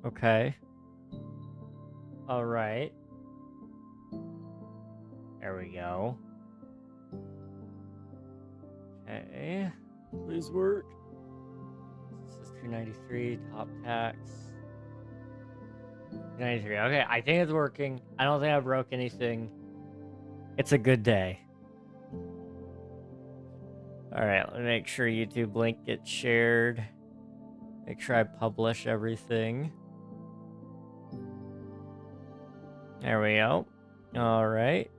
Okay. All right. There we go. Okay. Please work. This is 293 top tax. 293. Okay, I think it's working. I don't think I broke anything. It's a good day. All right, let me make sure YouTube link gets shared. Make sure I publish everything. There we go. All right.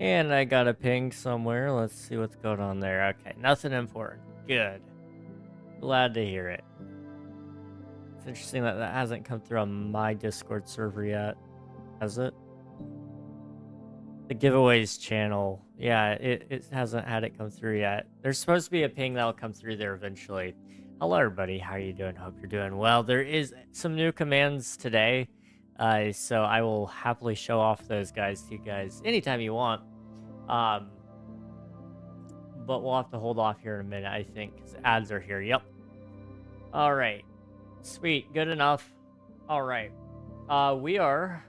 And I got a ping somewhere. Let's see what's going on there. Okay, nothing important. Good. Glad to hear it. It's interesting that that hasn't come through on my Discord server yet. Has it? The giveaways channel. Yeah, it hasn't had it come through yet. There's supposed to be a ping that'll come through there eventually. Hello, everybody. How are you doing? Hope you're doing well. There is some new commands today. So I will happily show off those guys to you guys anytime you want. But we'll have to hold off here in a minute, I think, because ads are here. Yep. All right. Sweet. Good enough. All right. We are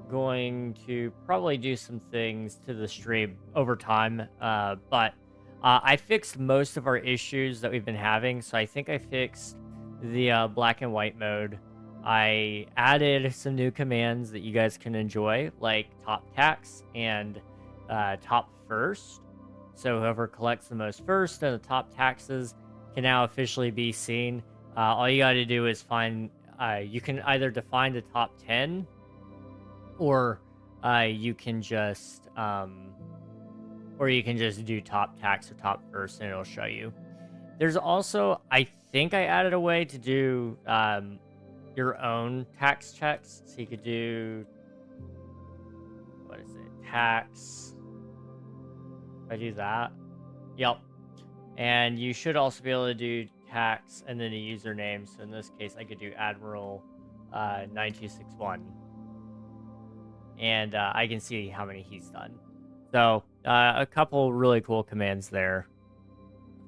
going to probably do some things to the stream over time. But I fixed most of our issues that we've been having. So I think I fixed the black and white mode. I added some new commands that you guys can enjoy, like top tax and top first. So whoever collects the most first and the top taxes can now officially be seen. All you got to do is find, you can either define the top 10 or you can just do top tax or top first and it'll show you. There's also, I think I added a way to do your own tax checks. So you could do, what is it? Tax. If I do that. Yep. And you should also be able to do tax and then a username. So in this case, I could do Admiral 9261. And I can see how many he's done. So a couple really cool commands there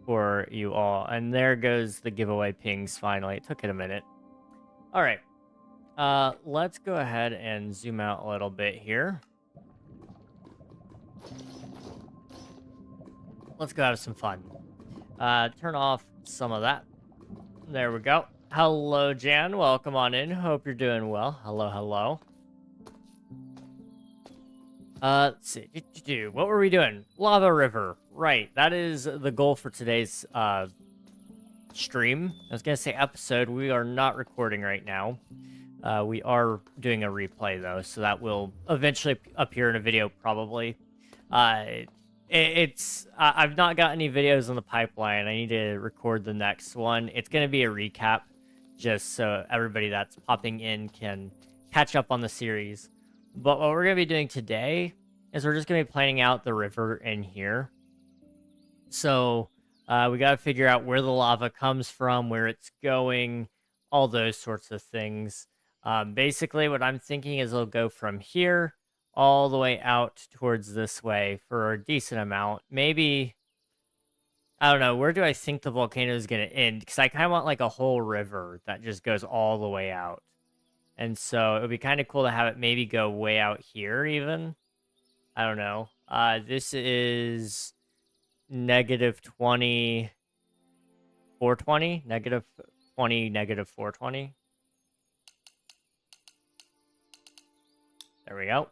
for you all. And there goes the giveaway pings finally. It took it a minute. All right. Let's go ahead and zoom out a little bit here. Let's go have some fun. Turn off some of that. There we go. Hello, Jan. Welcome on in. Hope you're doing well. Hello, hello. Let's see. What were we doing? Lava River. Right. That is the goal for today's stream. I was going to say episode. We are not recording right now. We are doing a replay, though, so that will eventually appear in a video, probably. I've not got any videos in the pipeline. I need to record the next one. It's going to be a recap, just so everybody that's popping in can catch up on the series. But what we're going to be doing today is we're just going to be planning out the river in here. So we got to figure out where the lava comes from, where it's going, all those sorts of things. Basically, what I'm thinking is it'll go from here all the way out towards this way for a decent amount. Maybe, I don't know, where do I think the volcano is going to end? Because I kind of want like a whole river that just goes all the way out. And so it would be kind of cool to have it maybe go way out here even. I don't know. This is negative 20, 420, negative 20, negative 420. There we go.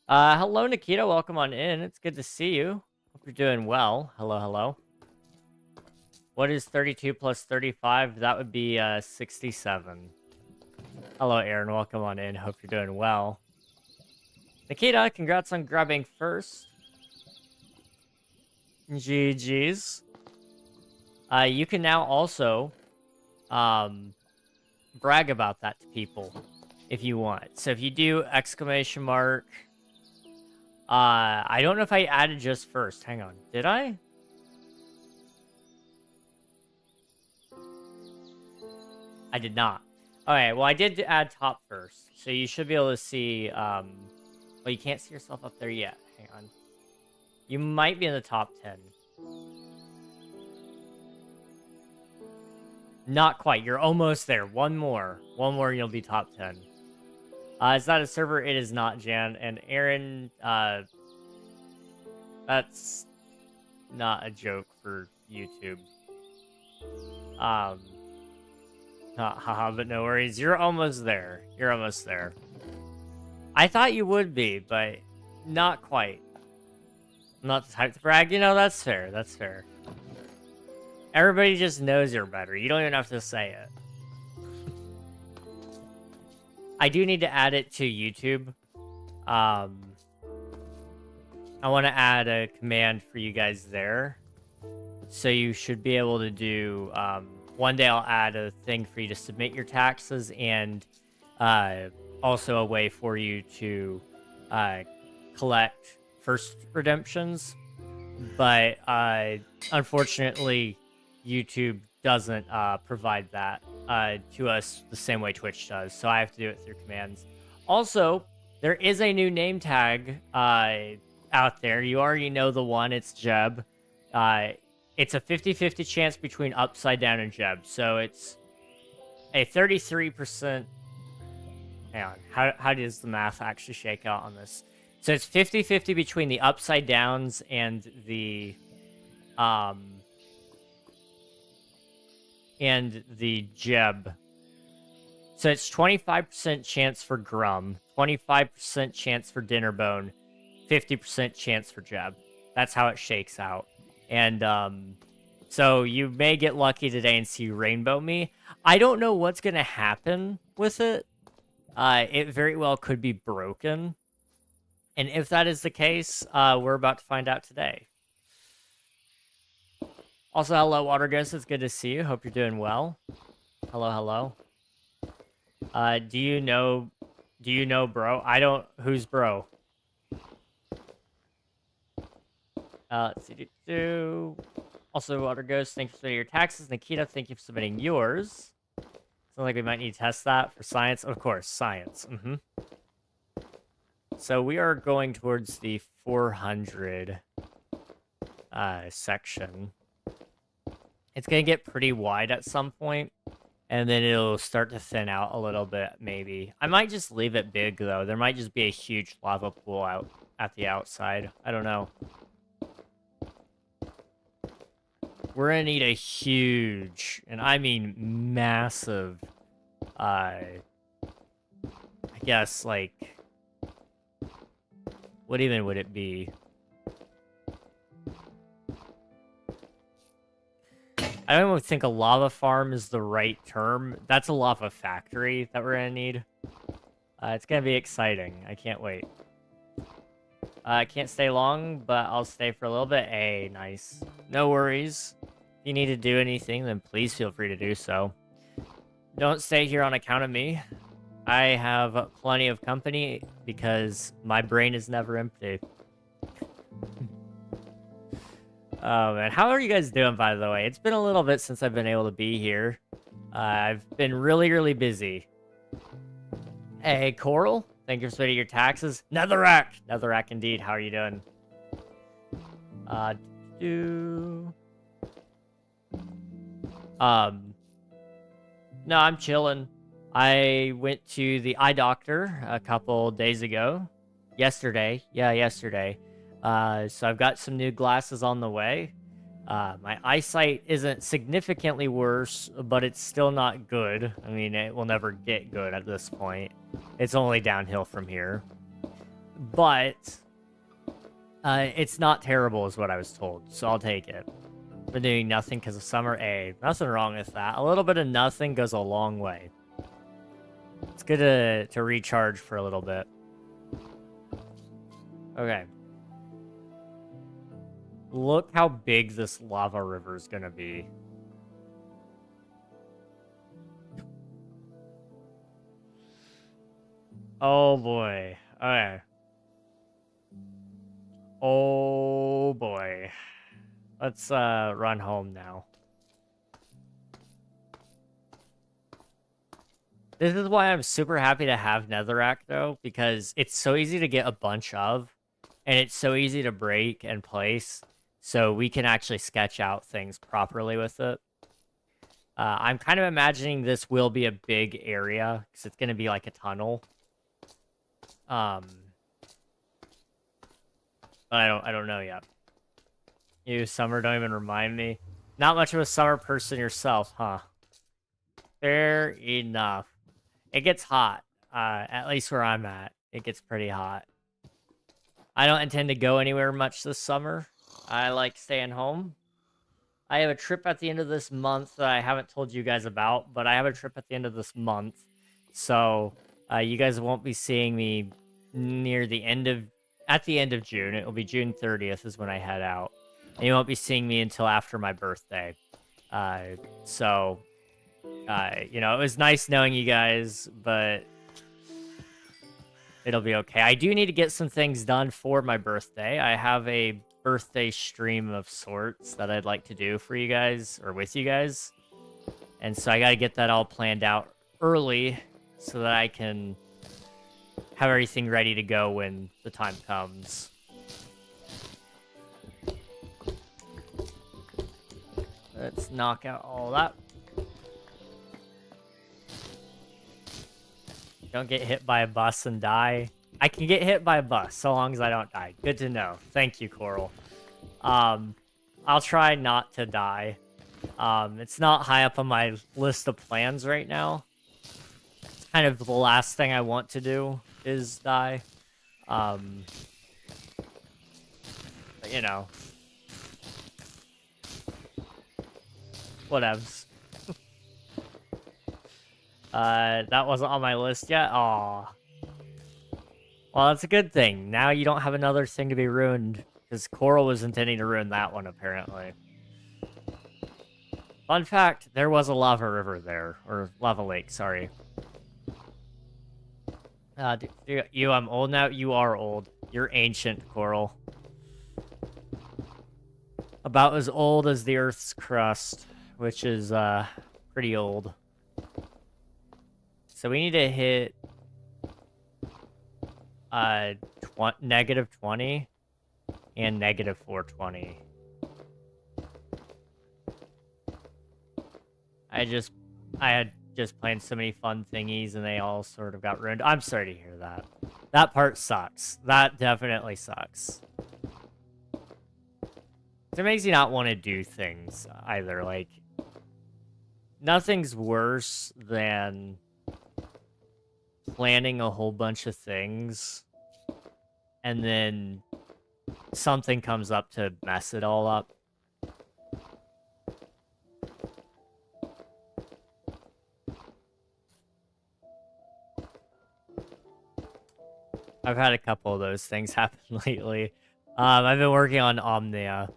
Hello, Nikita. Welcome on in. It's good to see you. Hope you're doing well. Hello, hello. What is 32 plus 35? That would be 67. Hello, Aaron. Welcome on in. Hope you're doing well. Nikita, congrats on grabbing first. GG's. You can now also brag about that to people if you want. So if you do exclamation mark, I don't know if I added just first. Hang on. Did I? I did not. Okay, well, I did add top first. So you should be able to see, well, you can't see yourself up there yet. Hang on. You might be in the top 10. Not quite. You're almost there. One more. One more and you'll be top 10. Is that a server? It is not, Jan. And Aaron, that's not a joke for YouTube. Haha, but no worries. You're almost there. You're almost there. I thought you would be, but not quite. I'm not the type to brag. You know, that's fair. That's fair. Everybody just knows you're better. You don't even have to say it. I do need to add it to YouTube. I want to add a command for you guys there. So you should be able to do... one day I'll add a thing for you to submit your taxes and also a way for you to collect first redemptions. But unfortunately, YouTube doesn't provide that to us the same way Twitch does. So I have to do it through commands. Also, there is a new name tag out there. You already know the one. It's Jeb. It's a 50-50 chance between Upside Down and Jeb. So it's a 33%... Hang on. How does the math actually shake out on this? So it's 50-50 between the Upside Downs and the... and the Jeb. So it's 25% chance for Grum, 25% chance for Dinnerbone, 50% chance for Jeb. That's how it shakes out. And so you may get lucky today and see Rainbow Me. I don't know what's going to happen with it. It very well could be broken. And if that is the case, we're about to find out today. Also, hello, Water Ghost. It's good to see you. Hope you're doing well. Hello, hello. Do you know, bro? I don't... Who's bro? Let's see. Also, Water Ghost, thank you for submitting your taxes. Nikita, thank you for submitting yours. Sounds like we might need to test that for science. Of course, science. So we are going towards the 400 section. It's going to get pretty wide at some point, and then it'll start to thin out a little bit, maybe. I might just leave it big, though. There might just be a huge lava pool out at the outside. I don't know. We're going to need a huge, and I mean massive, I guess, like, what even would it be? I don't even think a lava farm is the right term. That's a lava factory that we're going to need. It's going to be exciting. I can't wait. I can't stay long, but I'll stay for a little bit. Hey, nice. No worries. If you need to do anything, then please feel free to do so. Don't stay here on account of me. I have plenty of company because my brain is never empty. Oh, man. How are you guys doing, by the way? It's been a little bit since I've been able to be here. I've been really, really busy. Hey, Coral. Thank you for submitting your taxes. Netherrack! Netherrack, indeed. How are you doing? No, I'm chilling. I went to the eye doctor a couple days ago. Yesterday. Yeah, yesterday. So I've got some new glasses on the way. My eyesight isn't significantly worse, but it's still not good. I mean, it will never get good at this point. It's only downhill from here. But it's not terrible is what I was told, so I'll take it. Been doing nothing because of summer. Hey, nothing wrong with that. A little bit of nothing goes a long way. It's good to recharge for a little bit. Okay. Look how big this lava river is going to be. Oh, boy. Okay. Oh, boy. Let's run home now. This is why I'm super happy to have Netherrack, though, because it's so easy to get a bunch of, and it's so easy to break and place. So we can actually sketch out things properly with it. I'm kind of imagining this will be a big area because it's going to be like a tunnel. But I don't know yet. You, Summer, don't even remind me. Not much of a summer person yourself, huh? Fair enough. It gets hot. At least where I'm at, it gets pretty hot. I don't intend to go anywhere much this summer. I like staying home. I have a trip at the end of this month that I haven't told you guys about, but I have a trip at the end of this month. So, you guys won't be seeing me near the end of, at the end of June. It will be June 30th is when I head out. And you won't be seeing me until after my birthday. So, you know, it was nice knowing you guys, but it'll be okay. I do need to get some things done for my birthday. I have a birthday stream of sorts that I'd like to do for you guys, or with you guys. And so I got to get that all planned out early so that I can have everything ready to go when the time comes. Let's knock out all that. Don't get hit by a bus and die. I can get hit by a bus so long as I don't die. Good to know. Thank you, Coral. I'll try not to die. It's not high up on my list of plans right now. It's kind of the last thing I want to do is die. But, you know. Whatevs. That wasn't on my list yet? Aw. Well, that's a good thing. Now you don't have another thing to be ruined, because Coral was intending to ruin that one, apparently. Fun fact, there was a lava river there. Or lava lake, sorry. I'm old now? You are old. You're ancient, Coral. About as old as the Earth's crust, which is, pretty old. So we need to hit negative 20 and negative 420. I had just planned so many fun thingies and they all sort of got ruined. I'm sorry to hear that. That part sucks. That definitely sucks. It makes you not want to do things either. Like, nothing's worse than planning a whole bunch of things and then something comes up to mess it all up. I've had a couple of those things happen lately. I've been working on Omnia,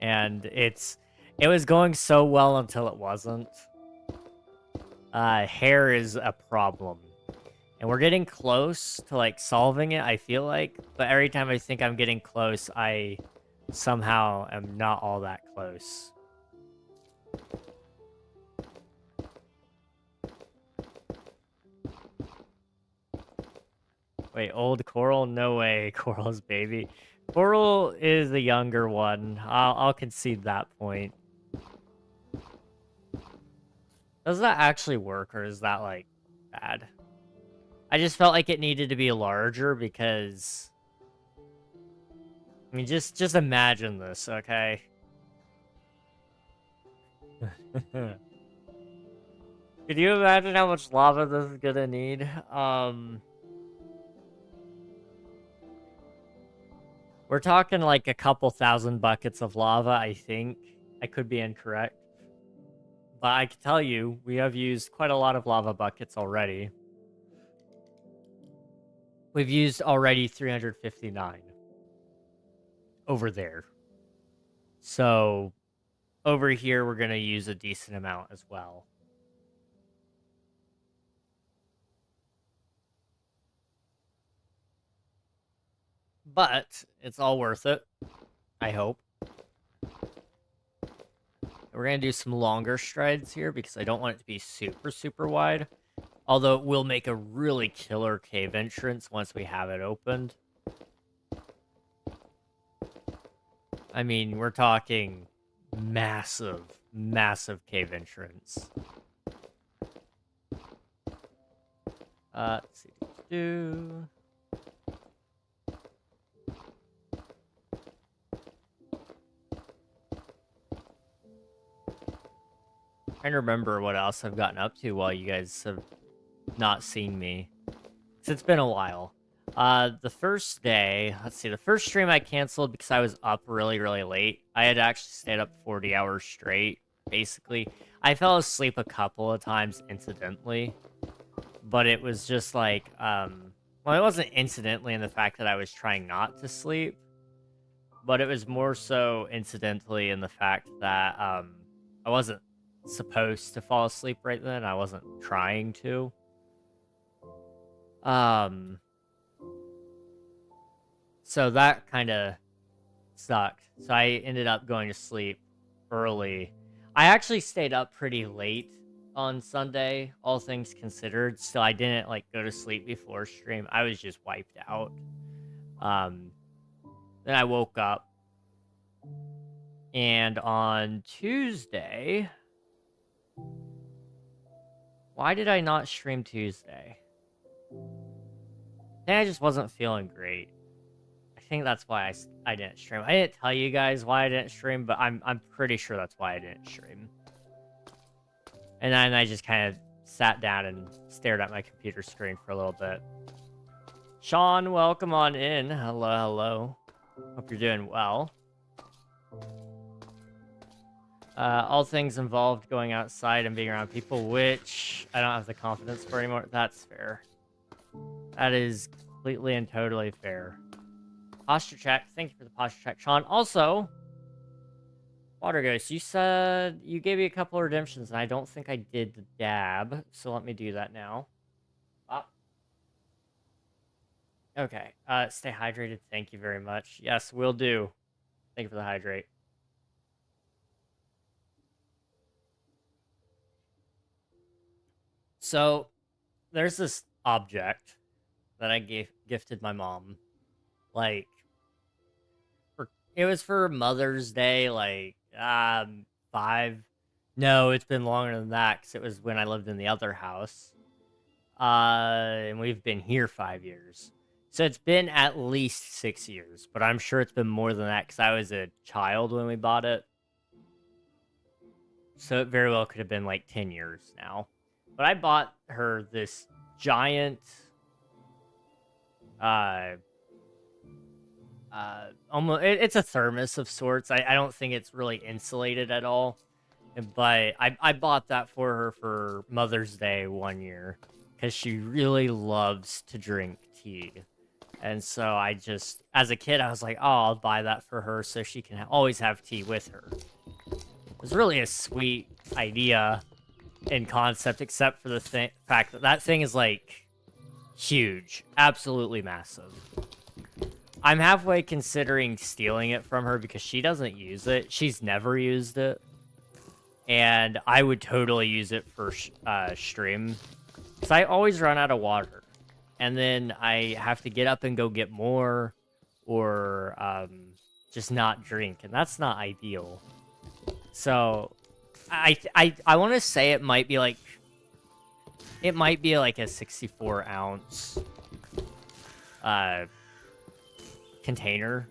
and it was going so well until it wasn't. Hair is a problem. And we're getting close to, like, solving it, I feel like. But every time I think I'm getting close, I somehow am not all that close. Wait, old Coral? No way, Coral's baby. Coral is the younger one. I'll concede that point. Does that actually work, or is that, like, bad? I just felt like it needed to be larger because... I mean, just imagine this, okay? Could you imagine how much lava this is gonna need? We're talking like a couple thousand buckets of lava, I think. I could be incorrect. But I can tell you, we have used quite a lot of lava buckets already. We've used already 359 over there. So over here, we're going to use a decent amount as well. But it's all worth it, I hope. We're going to do some longer strides here because I don't want it to be super, super wide. Although it will make a really killer cave entrance once we have it opened. I mean, we're talking massive, massive cave entrance. Let's see. Trying to remember what else I've gotten up to while you guys have not seen me. It's been a while. The first day, let's see, the first stream I canceled because I was up really, really late. I had actually stayed up 40 hours straight, basically. I fell asleep a couple of times incidentally, but it was just like, well, it wasn't incidentally in the fact that I was trying not to sleep, but it was more so incidentally in the fact that, I wasn't supposed to fall asleep right then. I wasn't trying to. So that kind of sucked. So I ended up going to sleep early. I actually stayed up pretty late on Sunday, all things considered. So I didn't like go to sleep before stream. I was just wiped out. Then I woke up. And on Tuesday, why did I not stream Tuesday? I think I just wasn't feeling great. I think that's why I didn't stream. I didn't tell you guys why I didn't stream, but I'm pretty sure that's why I didn't stream. And then I just kind of sat down and stared at my computer screen for a little bit. Sean, welcome on in. Hello, hello. Hope you're doing well. All things involved going outside and being around people, which I don't have the confidence for anymore. That's fair. That is completely and totally fair. Posture check. Thank you for the posture check, Sean. Also, Water Ghost, you said you gave me a couple of redemptions, and I don't think I did the dab, so let me do that now. Okay. Stay hydrated. Thank you very much. Yes, will do. Thank you for the hydrate. So, there's this object that I gifted my mom. Like, it was for Mother's Day, like, 5. No, it's been longer than that, because it was when I lived in the other house. And we've been here 5 years. So it's been at least 6 years, but I'm sure it's been more than that, because I was a child when we bought it. So it very well could have been like 10 years now. But I bought her this giant, almost, it's a thermos of sorts. I don't think it's really insulated at all. But I bought that for her for Mother's Day one year, because she really loves to drink tea. And so I just, as a kid, I was like, oh, I'll buy that for her so she can always have tea with her. It was really a sweet idea in concept, except for the fact that that thing is, like, huge. Absolutely massive. I'm halfway considering stealing it from her because she doesn't use it. She's never used it. And I would totally use it for stream. Because I always run out of water. And then I have to get up and go get more. Or just not drink. And that's not ideal. So I want to say it might be like a 64 ounce container.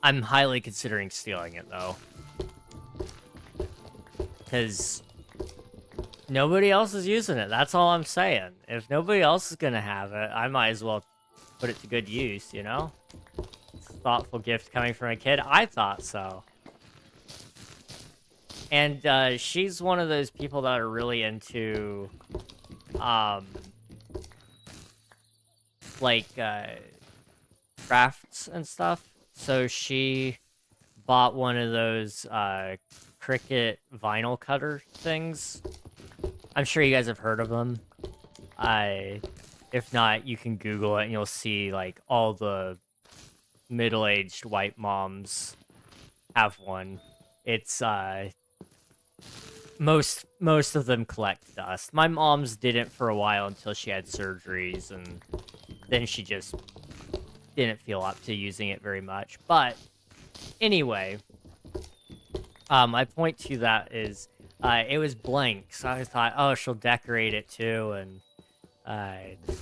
I'm highly considering stealing it though, because nobody else is using it. That's all I'm saying. If nobody else is gonna have it, I might as well put it to good use, you know? It's a thoughtful gift coming from a kid. I thought so. And she's one of those people that are really into, like, crafts and stuff. So she bought one of those Cricut vinyl cutter things. I'm sure you guys have heard of them. If not, you can Google it and you'll see, like, all the middle-aged white moms have one. It's, most of them collect dust. My mom's didn't for a while until she had surgeries, and then she just didn't feel up to using it very much. But anyway, My point to that is, it was blank, so I thought, oh, she'll decorate it too, and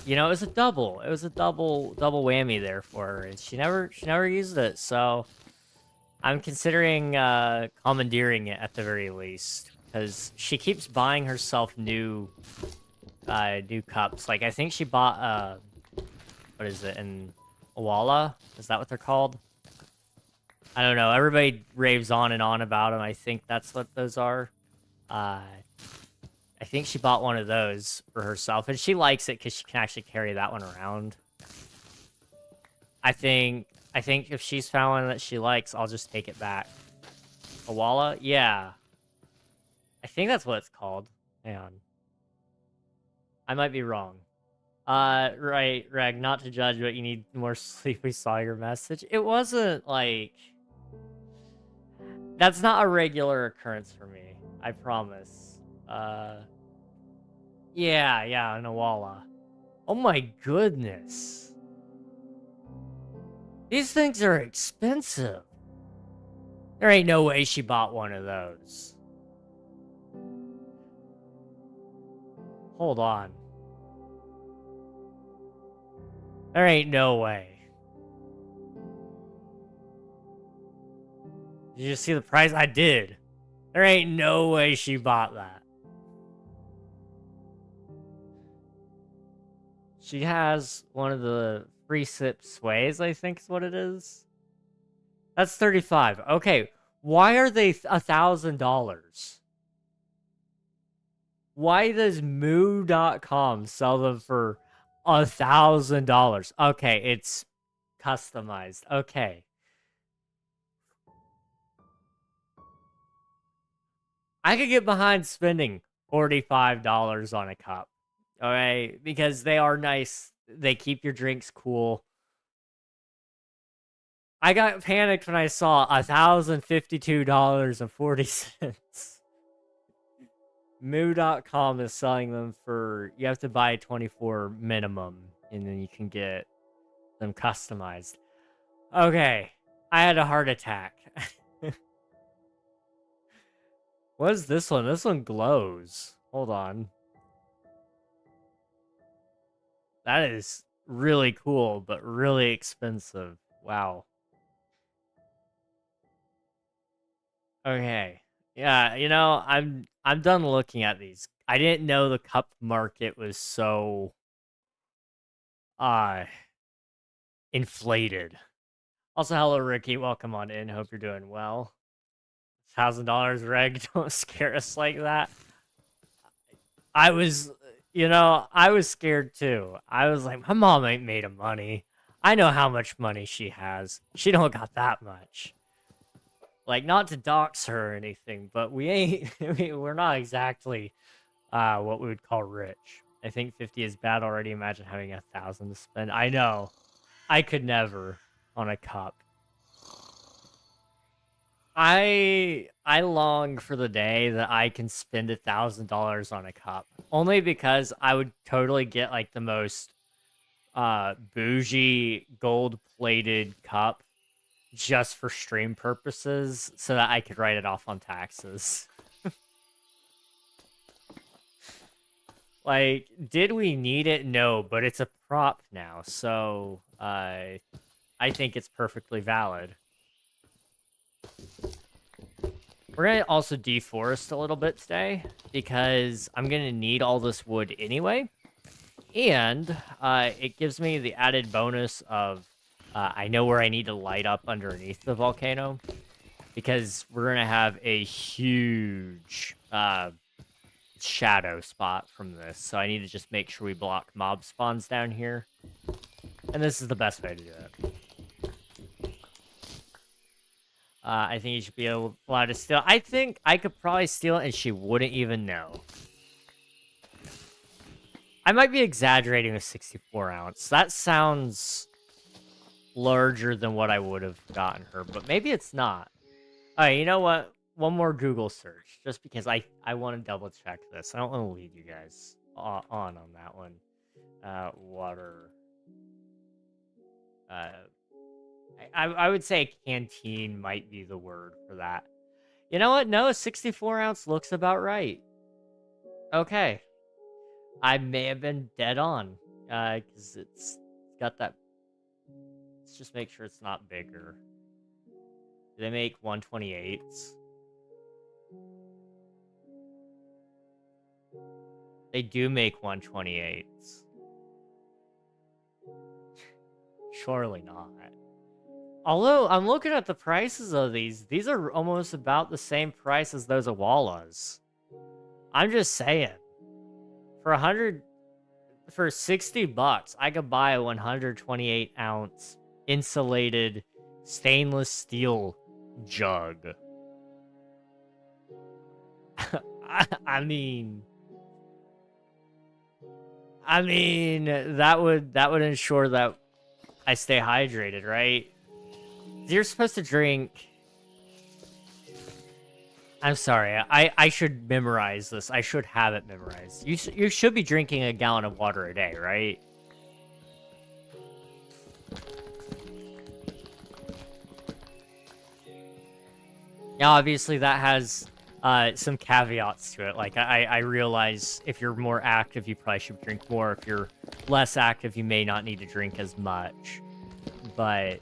you know, it was a double. It was a double whammy there for her, and she never used it. So I'm considering commandeering it at the very least, because she keeps buying herself new cups. Like I think she bought what is it, an Awala? Is that what they're called? I don't know. Everybody raves on and on about them. I think that's what those are. Uh, I think she bought one of those for herself, and she likes it because she can actually carry that one around. I think if she's found one that she likes, I'll just take it back. Awala? Yeah. I think that's what it's called. Hang on. I might be wrong. Right, Reg, not to judge, but you need more sleep. We saw your message. It wasn't, like... That's not a regular occurrence for me. I promise. Yeah, an Awala. Oh my goodness. These things are expensive. There ain't no way she bought one of those. Hold on. There ain't no way. Did you see the price? I did. There ain't no way she bought that. She has one of the free sip sways, I think is what it is. That's 35. Okay, why are they $1,000? Why does moo.com sell them for $1,000? Okay, it's customized. Okay. I could get behind spending $45 on a cup. All right, because they are nice. They keep your drinks cool. I got panicked when I saw $1,052.40. Moo.com is selling them for, you have to buy 24 minimum, and then you can get them customized. Okay, I had a heart attack. What is this one? This one glows. Hold on. That is really cool, but really expensive. Wow. Okay. Yeah, you know, I'm done looking at these. I didn't know the cup market was so uh inflated. Also, hello Ricky, welcome on in. Hope you're doing well. $1,000 reg, don't scare us like that. I was, you know, I was scared too. I was like, my mom ain't made of money. I know how much money she has. She don't got that much. Like, not to dox her or anything, but we ain't, we're not exactly what we would call rich. I think 50 is bad already. Imagine having 1,000 to spend. I know. I could never on a cup. I long for the day that I can spend $1,000 on a cup. Only because I would totally get like the most bougie gold-plated cup just for stream purposes so that I could write it off on taxes. Like, did we need it? No, but it's a prop now, so I think it's perfectly valid. We're going to also deforest a little bit today because I'm going to need all this wood anyway. And it gives me the added bonus of I know where I need to light up underneath the volcano because we're going to have a huge shadow spot from this. So I need to just make sure we block mob spawns down here. And this is the best way to do it. I think you should be allowed to steal. I think I could probably steal it and she wouldn't even know. I might be exaggerating with 64 ounce. That sounds larger than what I would have gotten her, but maybe it's not. All right, you know what? One more Google search, just because I want to double check this. I don't want to lead you guys on that one. Water. I would say canteen might be the word for that. You know what? No, a 64 ounce looks about right. Okay. I may have been dead on. Because it's got that... Let's just make sure it's not bigger. Do they make 128s? They do make 128s. Surely not. Although, I'm looking at the prices of these. These are almost about the same price as those Awalas. I'm just saying. For for 60 bucks, I could buy a 128 ounce insulated stainless steel jug. I mean, that would ensure that I stay hydrated, right? You're supposed to drink... I'm sorry, I should memorize this. I should have it memorized. You should be drinking a gallon of water a day, right? Now, obviously, that has some caveats to it. Like, I realize if you're more active, you probably should drink more. If you're less active, you may not need to drink as much. But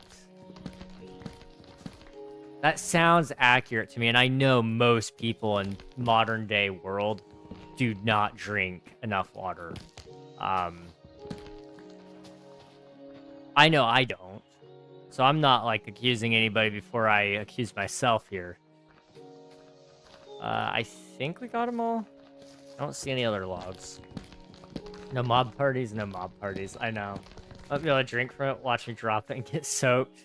that sounds accurate to me, and I know most people in modern-day world do not drink enough water. I know I don't. So I'm not, like, accusing anybody before I accuse myself here. I think we got them all. I don't see any other logs. No mob parties, no mob parties. I know. I'll be able to drink from it, watch me drop it, and get soaked.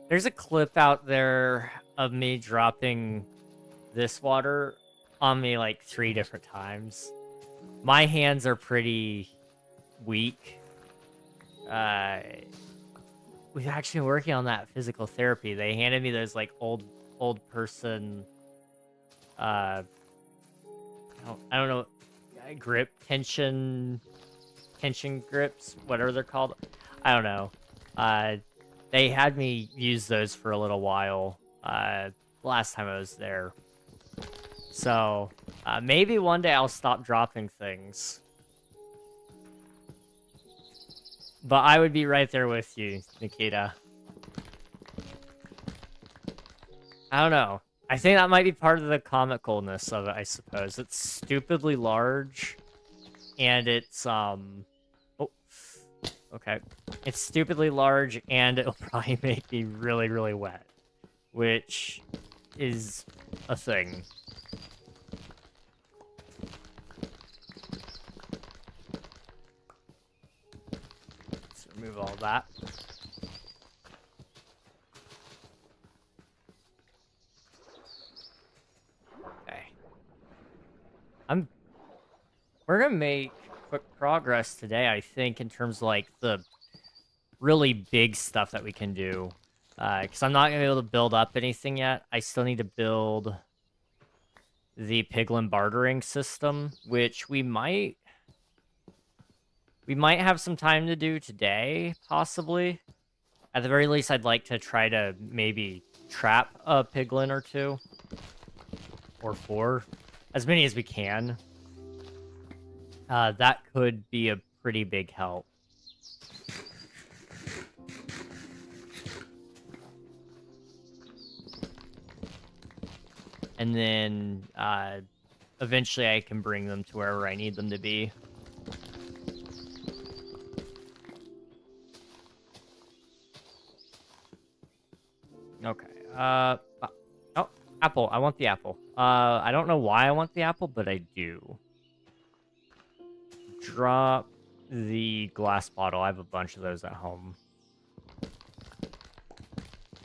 There's a clip out there of me dropping this water on me like 3 different times. My hands are pretty weak. We've actually been working on that physical therapy. They handed me those like old person I don't know, grip tension grips, whatever they're called. I don't know. They had me use those for a little while last time I was there. So, maybe one day I'll stop dropping things. But I would be right there with you, Nikita. I don't know. I think that might be part of the comicalness of it, I suppose. It's stupidly large, and it's, oh, okay. It's stupidly large, and it'll probably make me really, really wet, which is a thing. Let's remove all that. Okay. We're gonna make quick progress today, I think, in terms of, like, the really big stuff that we can do. Because I'm not gonna be able to build up anything yet. I still need to build the piglin bartering system, which we might have some time to do today, possibly. At the very least, I'd like to try to maybe trap a piglin or 2. Or 4. As many as we can. That could be a pretty big help. And then, eventually I can bring them to wherever I need them to be. Okay, oh, apple. I want the apple. I don't know why I want the apple, but I do. Drop the glass bottle. I have a bunch of those at home.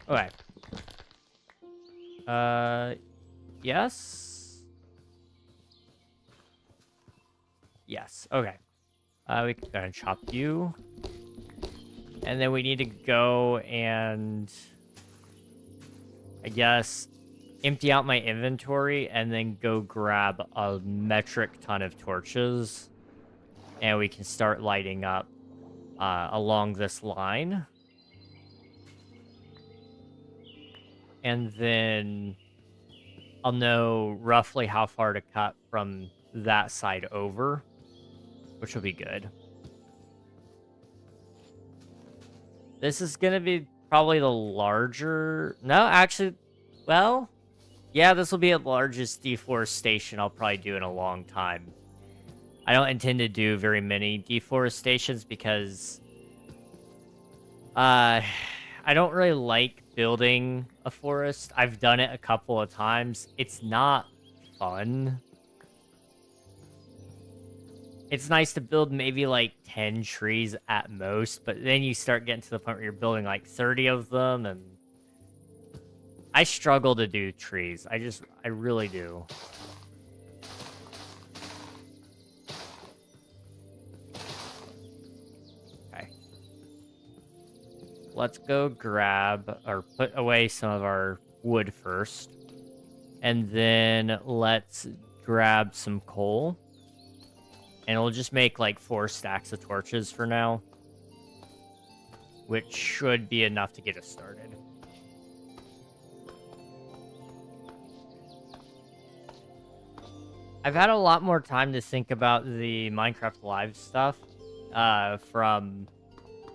Okay. Yes? Yes, okay. We can go and chop you. And then we need to go and... I guess empty out my inventory and then go grab a metric ton of torches. And we can start lighting up along this line. And then I'll know roughly how far to cut from that side over, which will be good. This is going to be probably the larger... No, actually, well, yeah, this will be the largest deforestation I'll probably do in a long time. I don't intend to do very many deforestations because I don't really like building a forest. I've done it a couple of times. It's not fun. It's nice to build maybe like 10 trees at most, but then you start getting to the point where you're building like 30 of them, and I struggle to do trees. I really do. Okay. Let's go grab or put away some of our wood first. And then let's grab some coal. And we'll just make like 4 stacks of torches for now, which should be enough to get us started. I've had a lot more time to think about the Minecraft Live stuff from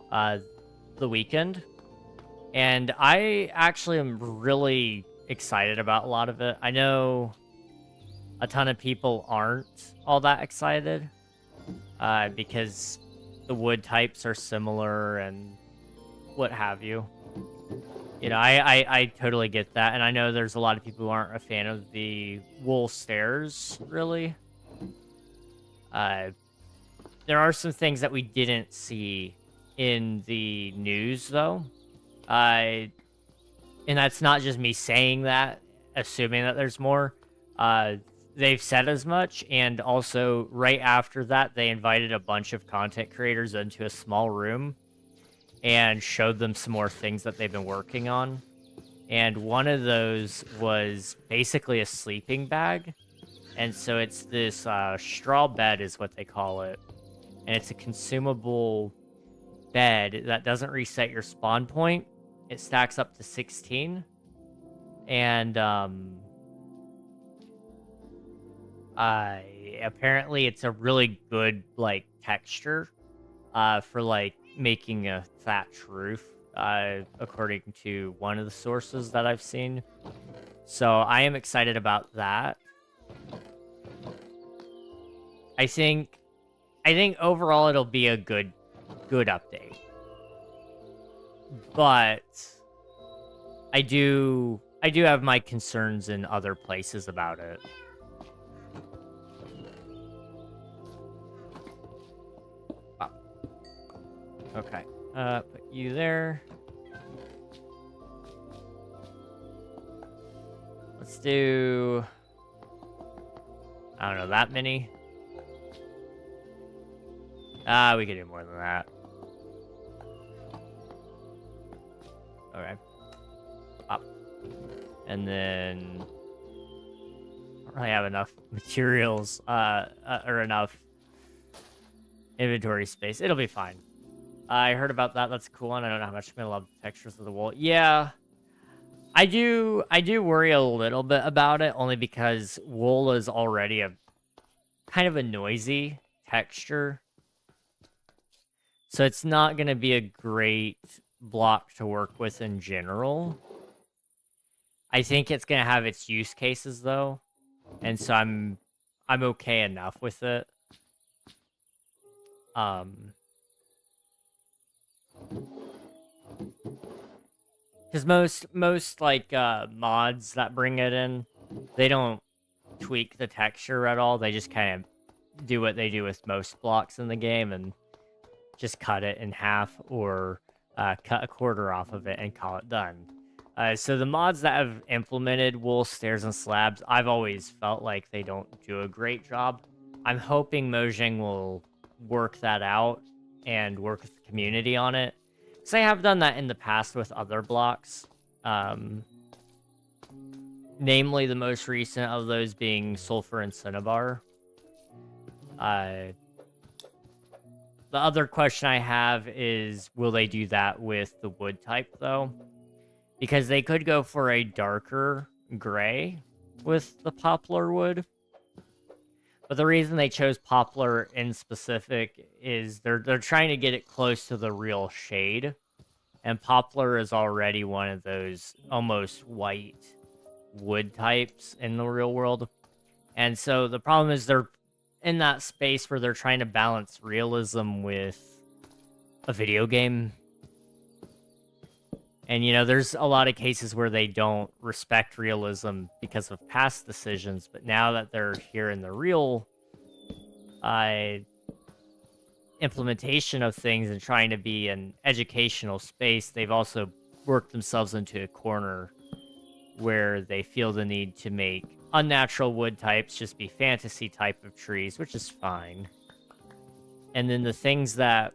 the weekend. And I actually am really excited about a lot of it. I know a ton of people aren't all that excited because the wood types are similar and what have you. You know, I totally get that, and I know there's a lot of people who aren't a fan of the wool stairs, really. There are some things that we didn't see in the news, though. And that's not just me saying that, assuming that there's more. They've said as much, and also right after that, they invited a bunch of content creators into a small room and showed them some more things that they've been working on. And one of those was basically a sleeping bag. And so it's this straw bed is what they call it. And it's a consumable bed that doesn't reset your spawn point. It stacks up to 16. And apparently it's a really good like texture for like making a thatch roof, according to one of the sources that I've seen. So I am excited about that. I think overall it'll be a good update. But I do have my concerns in other places about it. Okay, put you there. Let's do, I don't know, that many. We could do more than that. Okay. Up. And then, I don't really have enough materials, or enough inventory space. It'll be fine. I heard about that. That's cool, and I don't know how much I'm gonna love the textures of the wool. Yeah, I do worry a little bit about it, only because wool is already a kind of a noisy texture, so it's not gonna be a great block to work with in general. I think it's gonna have its use cases though, and so I'm okay enough with it. Because most like mods that bring it in, they don't tweak the texture at all. They just kind of do what they do with most blocks in the game and just cut it in half or cut a quarter off of it and call it done. So the mods that have implemented wool stairs and slabs, I've always felt like they don't do a great job. I'm hoping Mojang will work that out and work with the community on it. So I have done that in the past with other blocks. Namely, the most recent of those being Sulfur and Cinnabar. The other question I have is, will they do that with the wood type, though? Because they could go for a darker gray, with the poplar wood. But the reason they chose poplar in specific is they're trying to get it close to the real shade. And poplar is already one of those almost white wood types in the real world. And so the problem is they're in that space where they're trying to balance realism with a video game. And, you know, there's a lot of cases where they don't respect realism because of past decisions. But now that they're here in the real implementation of things and trying to be an educational space, they've also worked themselves into a corner where they feel the need to make unnatural wood types just be fantasy type of trees, which is fine. And then the things that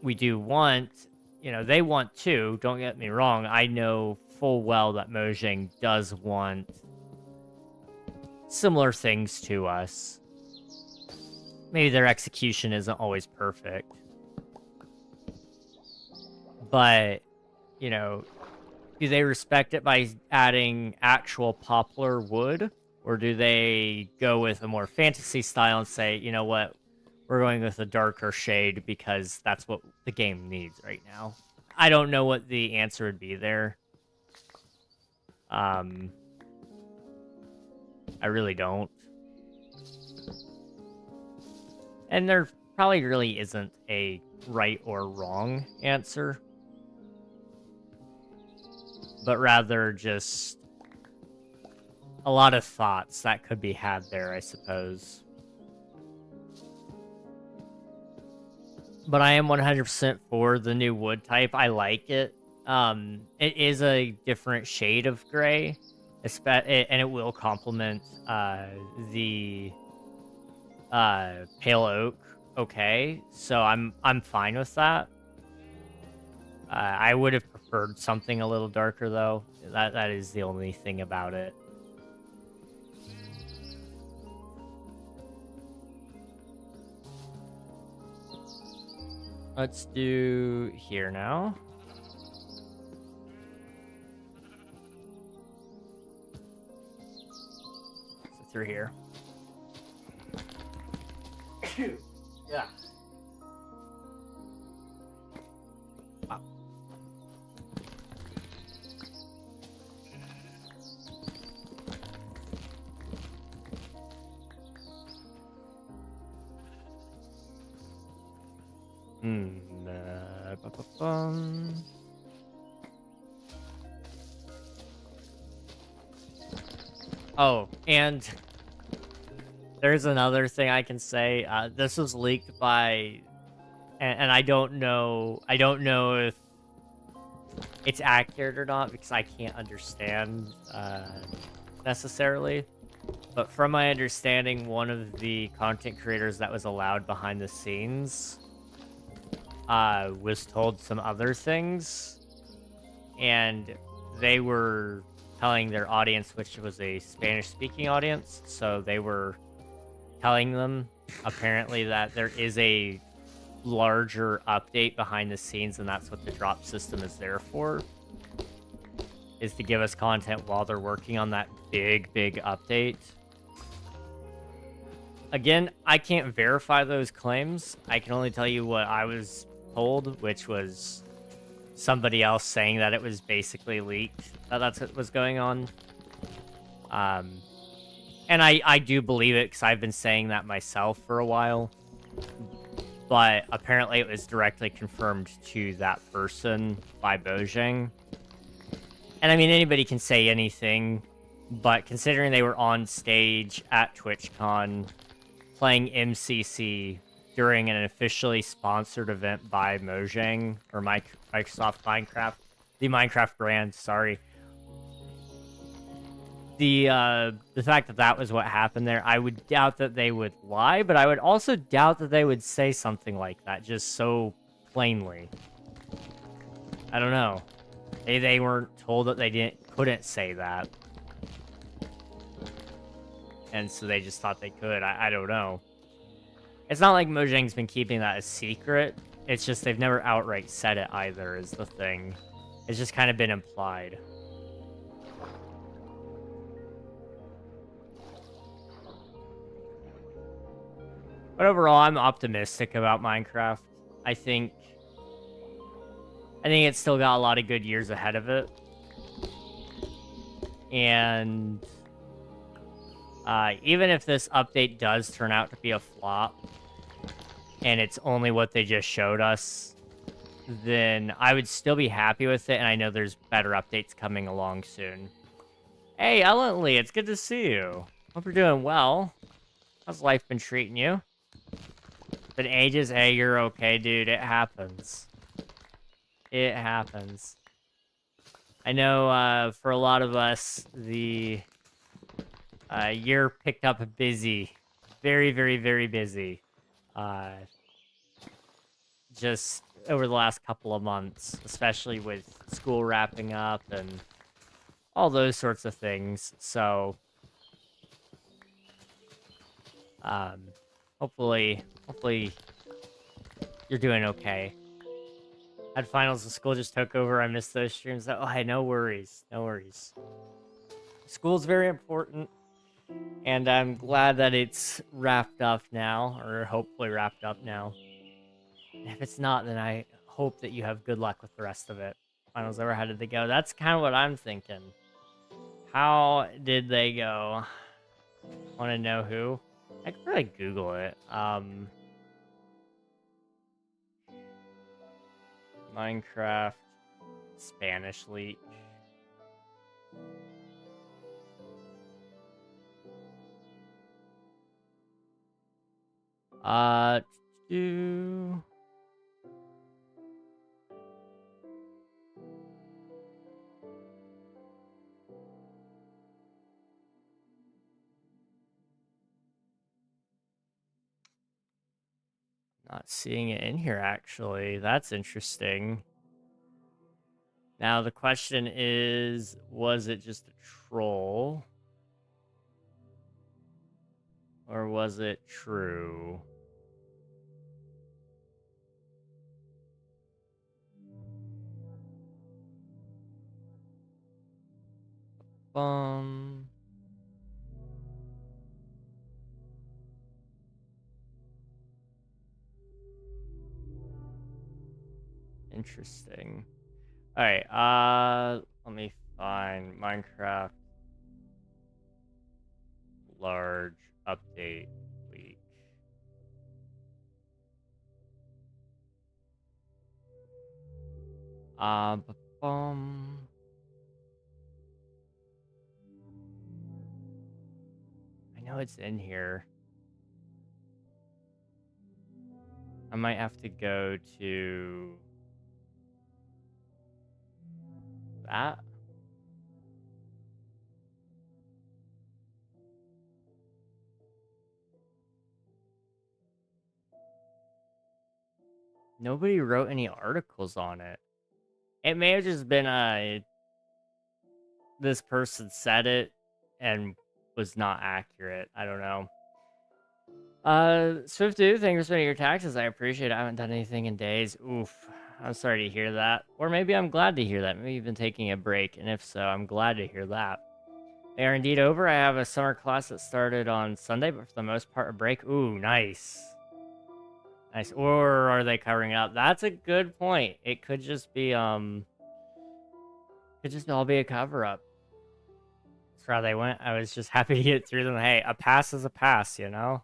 we do want, you know, they want too, don't get me wrong. I know full well that Mojang does want similar things to us. Maybe their execution isn't always perfect. But, you know, do they respect it by adding actual poplar wood? Or do they go with a more fantasy style and say, you know what, we're going with a darker shade because that's what the game needs right now? I don't know what the answer would be there. I really don't. And there probably really isn't a right or wrong answer. But rather just a lot of thoughts that could be had there, I suppose. But I am 100% for the new wood type. I like it. It is a different shade of gray, and it will complement the pale oak. Okay, so I'm fine with that. I would have preferred something a little darker, though. That is the only thing about it. Let's do here now. So through here. Yeah. Wow. Oh, and there's another thing I can say. This was leaked by, and I don't know if it's accurate or not because I can't understand necessarily. But from my understanding, one of the content creators that was allowed behind the scenes was told some other things, and they were telling their audience, which was a Spanish-speaking audience, so they were telling them, apparently, that there is a larger update behind the scenes, and that's what the drop system is there for, is to give us content while they're working on that big update. Again, I can't verify those claims. I can only tell you what I was told, which was somebody else saying that it was basically leaked, that's what was going on. And I do believe it because I've been saying that myself for a while. But apparently it was directly confirmed to that person by Mojang. And I mean, anybody can say anything, but considering they were on stage at TwitchCon playing MCC during an officially sponsored event by Mojang, or Microsoft Minecraft, the Minecraft brand, sorry. The fact that that was what happened there, I would doubt that they would lie, but I would also doubt that they would say something like that just so plainly. I don't know. They weren't told that they couldn't say that. And so they just thought they could. I don't know. It's not like Mojang's been keeping that a secret. It's just they've never outright said it either, is the thing. It's just kind of been implied. But overall, I'm optimistic about Minecraft. I think it's still got a lot of good years ahead of it. And even if this update does turn out to be a flop, and it's only what they just showed us, then I would still be happy with it, and I know there's better updates coming along soon. Hey, Ellen Lee, it's good to see you. Hope you're doing well. How's life been treating you? Been ages? Hey, you're okay, dude. It happens. It happens. I know for a lot of us, the year picked up busy. Very, very, very busy. Just over the last couple of months, especially with school wrapping up and all those sorts of things. So, hopefully you're doing okay. Had finals and school just took over. I missed those streams. Oh, hey, no worries. No worries. School's very important, and I'm glad that it's wrapped up now, or hopefully wrapped up now. And if it's not, then I hope that you have good luck with the rest of it. Finals over, how did they go? That's kind of what I'm thinking. How did they go? Want to know who? I could probably Google it. Minecraft Spanish leak. Do... Not seeing it in here, actually. That's interesting. Now, the question is, was it just a troll? Or was it true? Interesting. All right, let me find Minecraft large update leak. I know it's in here. I might have to go to that. Nobody wrote any articles on it. It may have just been this person said it and was not accurate. I don't know. Swift2, thanks for spending your taxes. I appreciate it. I haven't done anything in days. Oof. I'm sorry to hear that. Or maybe I'm glad to hear that. Maybe you've been taking a break. And if so, I'm glad to hear that. They are indeed over. I have a summer class that started on Sunday, but for the most part, a break. Ooh, nice. Nice. Or are they covering it up? That's a good point. It could just be, could just all be a cover-up. That's how they went. I was just happy to get through them. Hey, a pass is a pass, you know?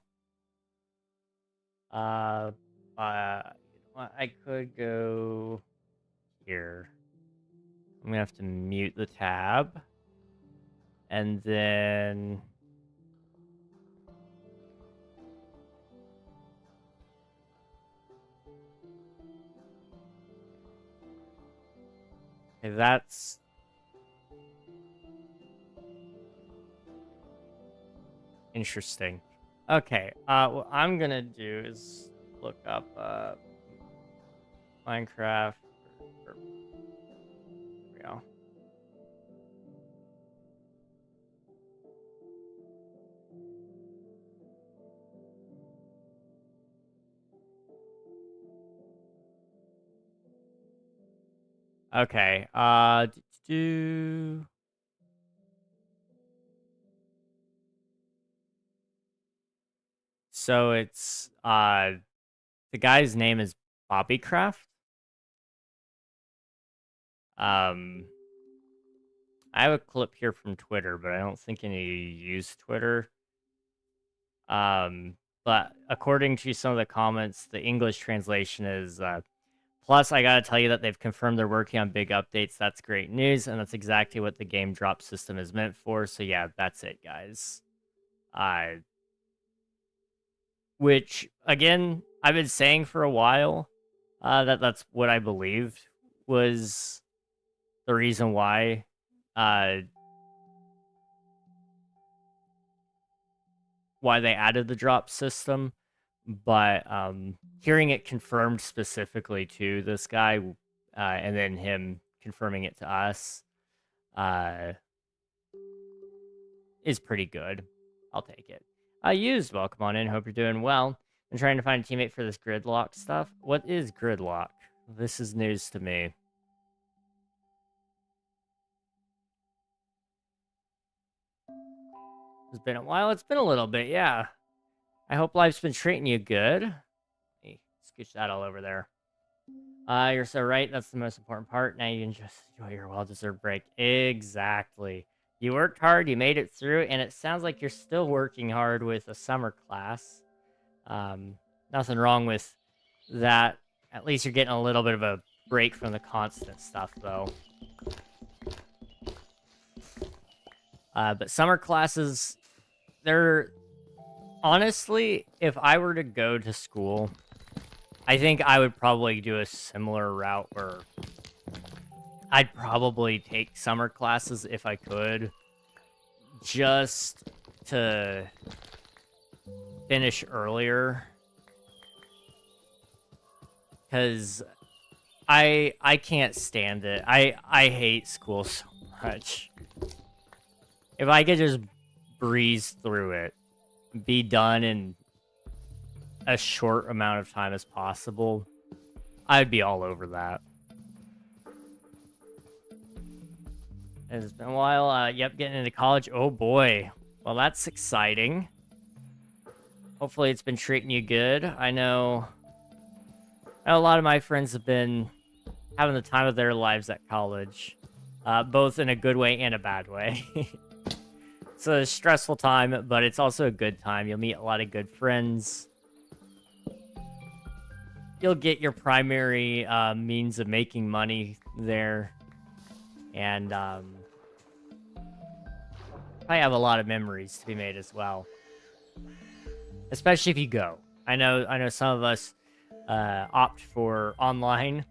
I could go here. I'm gonna have to mute the tab. And then... Okay, that's... interesting. Okay, what I'm gonna do is look up, Minecraft... There we go. Okay, So it's the guy's name is Bobbycraft. I have a clip here from Twitter, but I don't think any use Twitter. But according to some of the comments, the English translation is plus, I gotta tell you that they've confirmed they're working on big updates. That's great news, and that's exactly what the game drop system is meant for. So yeah, that's it, guys. Which again, I've been saying for a while, that's what I believed was the reason why, why they added the drop system. But hearing it confirmed specifically to this guy, and then him confirming it to us, is pretty good. I'll take it. Used, welcome on in. Hope you're doing well. I'm trying to find a teammate for this gridlock stuff. What is gridlock? This is news to me. It's been a while. It's been a little bit, yeah. I hope life's been treating you good. Let me scooch that all over there. You're so right. That's the most important part. Now you can just enjoy your well-deserved break. Exactly. You worked hard, you made it through, and it sounds like you're still working hard with a summer class. Nothing wrong with that. At least you're getting a little bit of a break from the constant stuff, though. But summer classes, they're... Honestly, if I were to go to school, I think I would probably do a similar route where I'd probably take summer classes if I could, just to finish earlier. Because I can't stand it. I hate school so much. If I could just breeze through it, be done in a short amount of time as possible, I'd be all over that. It's been a while. Yep, getting into college. Oh boy. Well, that's exciting. Hopefully it's been treating you good. I know a lot of my friends have been having the time of their lives at college, both in a good way and a bad way. It's a stressful time, but it's also a good time. You'll meet a lot of good friends. You'll get your primary means of making money there. And probably have a lot of memories to be made as well. Especially if you go. I know some of us opt for online,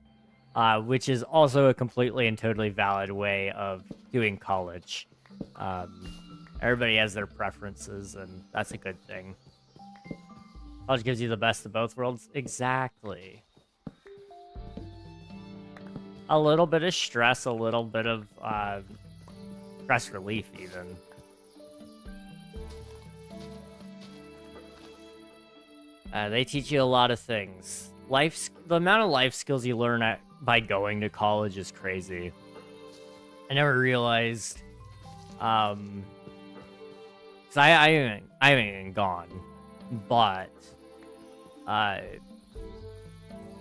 which is also a completely and totally valid way of doing college. Everybody has their preferences, and that's a good thing. College gives you the best of both worlds. Exactly. A little bit of stress, a little bit of stress relief, even. They teach you a lot of things. The amount of life skills you learn by going to college is crazy. I never realized... Cause I haven't even gone, but,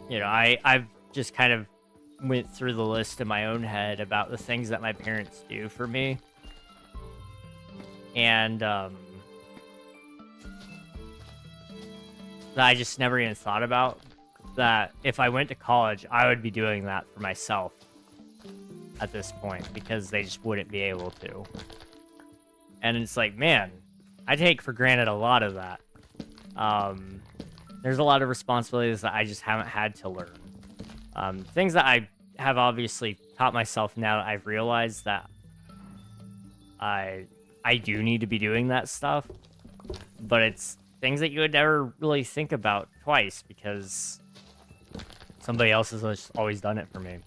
you know, I've just kind of went through the list in my own head about the things that my parents do for me, and, that I just never even thought about, that if I went to college, I would be doing that for myself at this point, because they just wouldn't be able to. And it's like, man, I take for granted a lot of that. There's a lot of responsibilities that I just haven't had to learn. Things that I have obviously taught myself now that I've realized that I do need to be doing that stuff. But it's things that you would never really think about twice because somebody else has just always done it for me.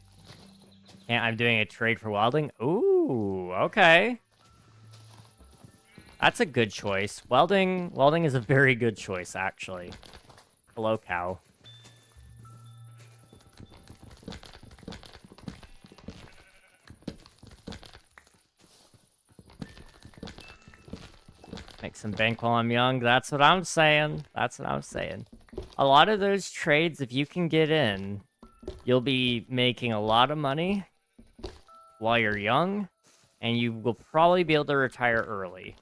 I'm doing a trade for welding. Ooh, okay. That's a good choice. Welding is a very good choice, actually. Hello, cow. Make some bank while I'm young. That's what I'm saying. That's what I'm saying. A lot of those trades, if you can get in, you'll be making a lot of money while you're young, and you will probably be able to retire early,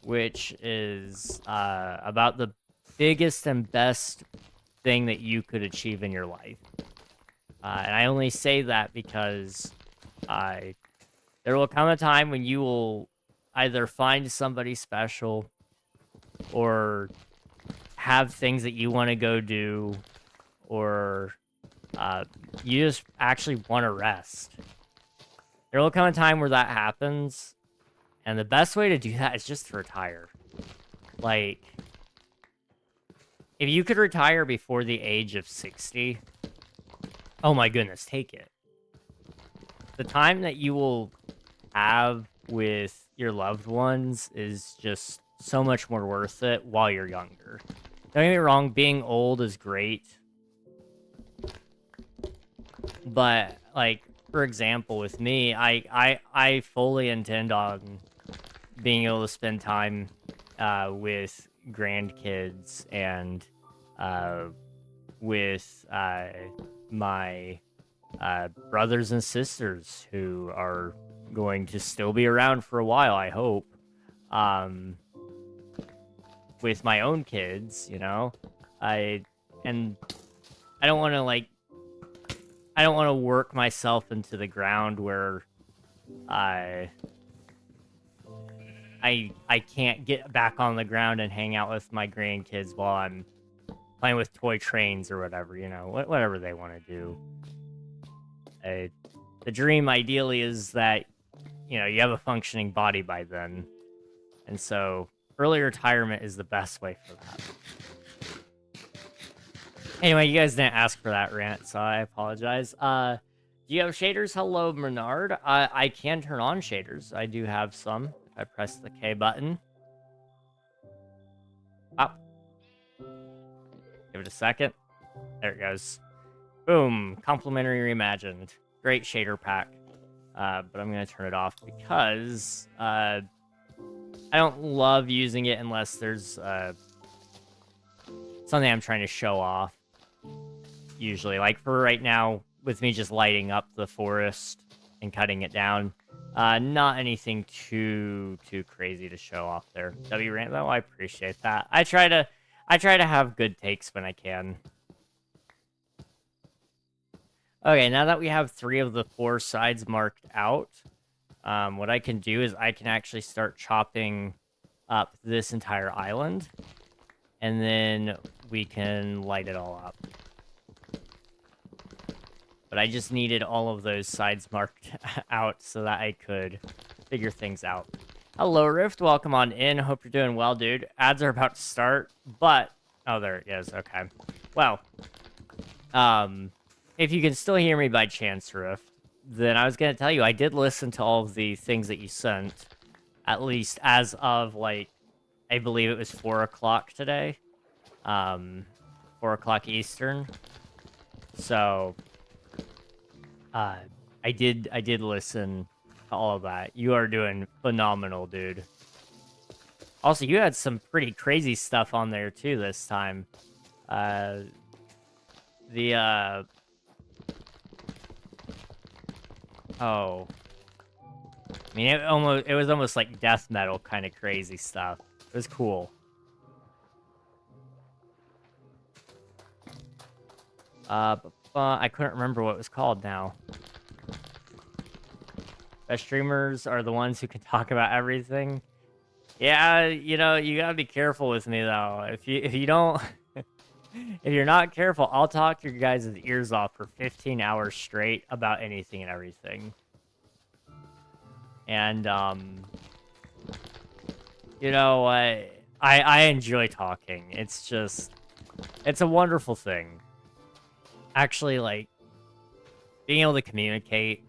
which is about the biggest and best thing that you could achieve in your life. And I only say that because there will come a time when you will either find somebody special or have things that you want to go do, or you just actually want to rest. There will come a time where that happens, and the best way to do that is just to retire. Like, if you could retire before the age of 60, oh my goodness, take it. The time that you will have with your loved ones is just so much more worth it while you're younger. Don't get me wrong, being old is great. But, like, for example, with me, I fully intend on being able to spend time with grandkids and with my brothers and sisters who are going to still be around for a while, I hope. With my own kids, you know? I don't want to, like, I don't want to work myself into the ground where I can't get back on the ground and hang out with my grandkids while I'm playing with toy trains or whatever, you know, whatever they want to do. The dream ideally is that, you know, you have a functioning body by then. And so early retirement is the best way for that. Anyway, you guys didn't ask for that rant, so I apologize. Do you have shaders? Hello, Bernard. I can turn on shaders. I do have some. If I press the K button. Up. Give it a second. There it goes. Boom. Complimentary reimagined. Great shader pack. But I'm going to turn it off because I don't love using it unless there's something I'm trying to show off. Usually, like for right now, with me just lighting up the forest and cutting it down, not anything too crazy to show off there. W rant though, I appreciate that. I try to have good takes when I can. Okay, now that we have 3 of the 4 sides marked out, what I can do is I can actually start chopping up this entire island, and then we can light it all up. But I just needed all of those sides marked out so that I could figure things out. Hello, Rift. Welcome on in. Hope you're doing well, dude. Ads are about to start, but... Oh, there it is. Okay. Well, if you can still hear me by chance, Rift, then I was going to tell you, I did listen to all of the things that you sent, at least as of, like, I believe it was 4 o'clock today. 4 o'clock Eastern. So... I did listen to all of that. You are doing phenomenal, dude. Also, you had some pretty crazy stuff on there too this time. Oh, I mean, it was almost like death metal kind of crazy stuff. It was cool. I couldn't remember what it was called now. Best streamers are the ones who can talk about everything. Yeah, you know, you gotta be careful with me though. If you don't, if you're not careful, I'll talk your guys' ears off for 15 hours straight about anything and everything. And you know, I enjoy talking. It's a wonderful thing. Actually, like, being able to communicate.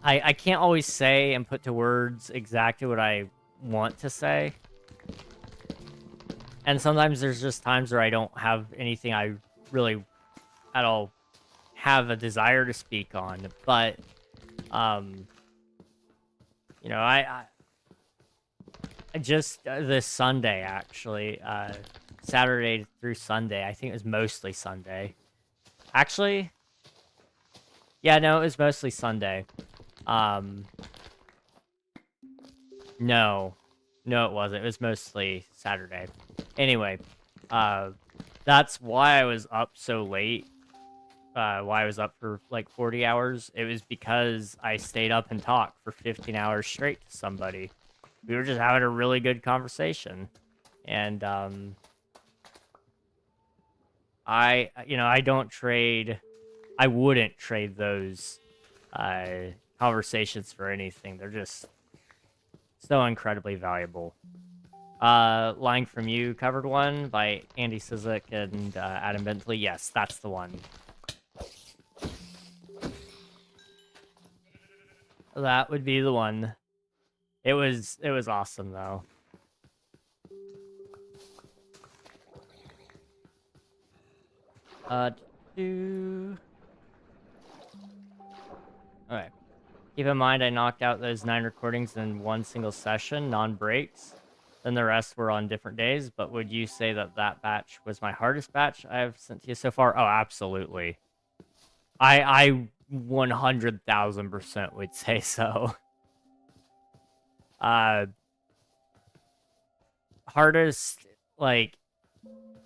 I can't always say and put to words exactly what I want to say. And sometimes there's just times where I don't have anything I really at all have a desire to speak on. But, you know, just this Sunday, actually. Saturday through Sunday. I think it was mostly Sunday. Actually, yeah, no, it was mostly Sunday. No. No, it wasn't. It was mostly Saturday. Anyway, that's why I was up so late. Why I was up for like 40 hours. It was because I stayed up and talked for 15 hours straight to somebody. We were just having a really good conversation. And, I don't trade... I wouldn't trade those conversations for anything. They're just so incredibly valuable. Lying from You, covered one by Andy Sizik and Adam Bentley. Yes, that's the one. That would be the one. It was awesome though. Alright. Keep in mind I knocked out those 9 recordings in one single session, non-breaks. Then the rest were on different days, but would you say that that batch was my hardest batch I've sent to you so far? Oh, absolutely. I 100,000% would say so. Hardest, like,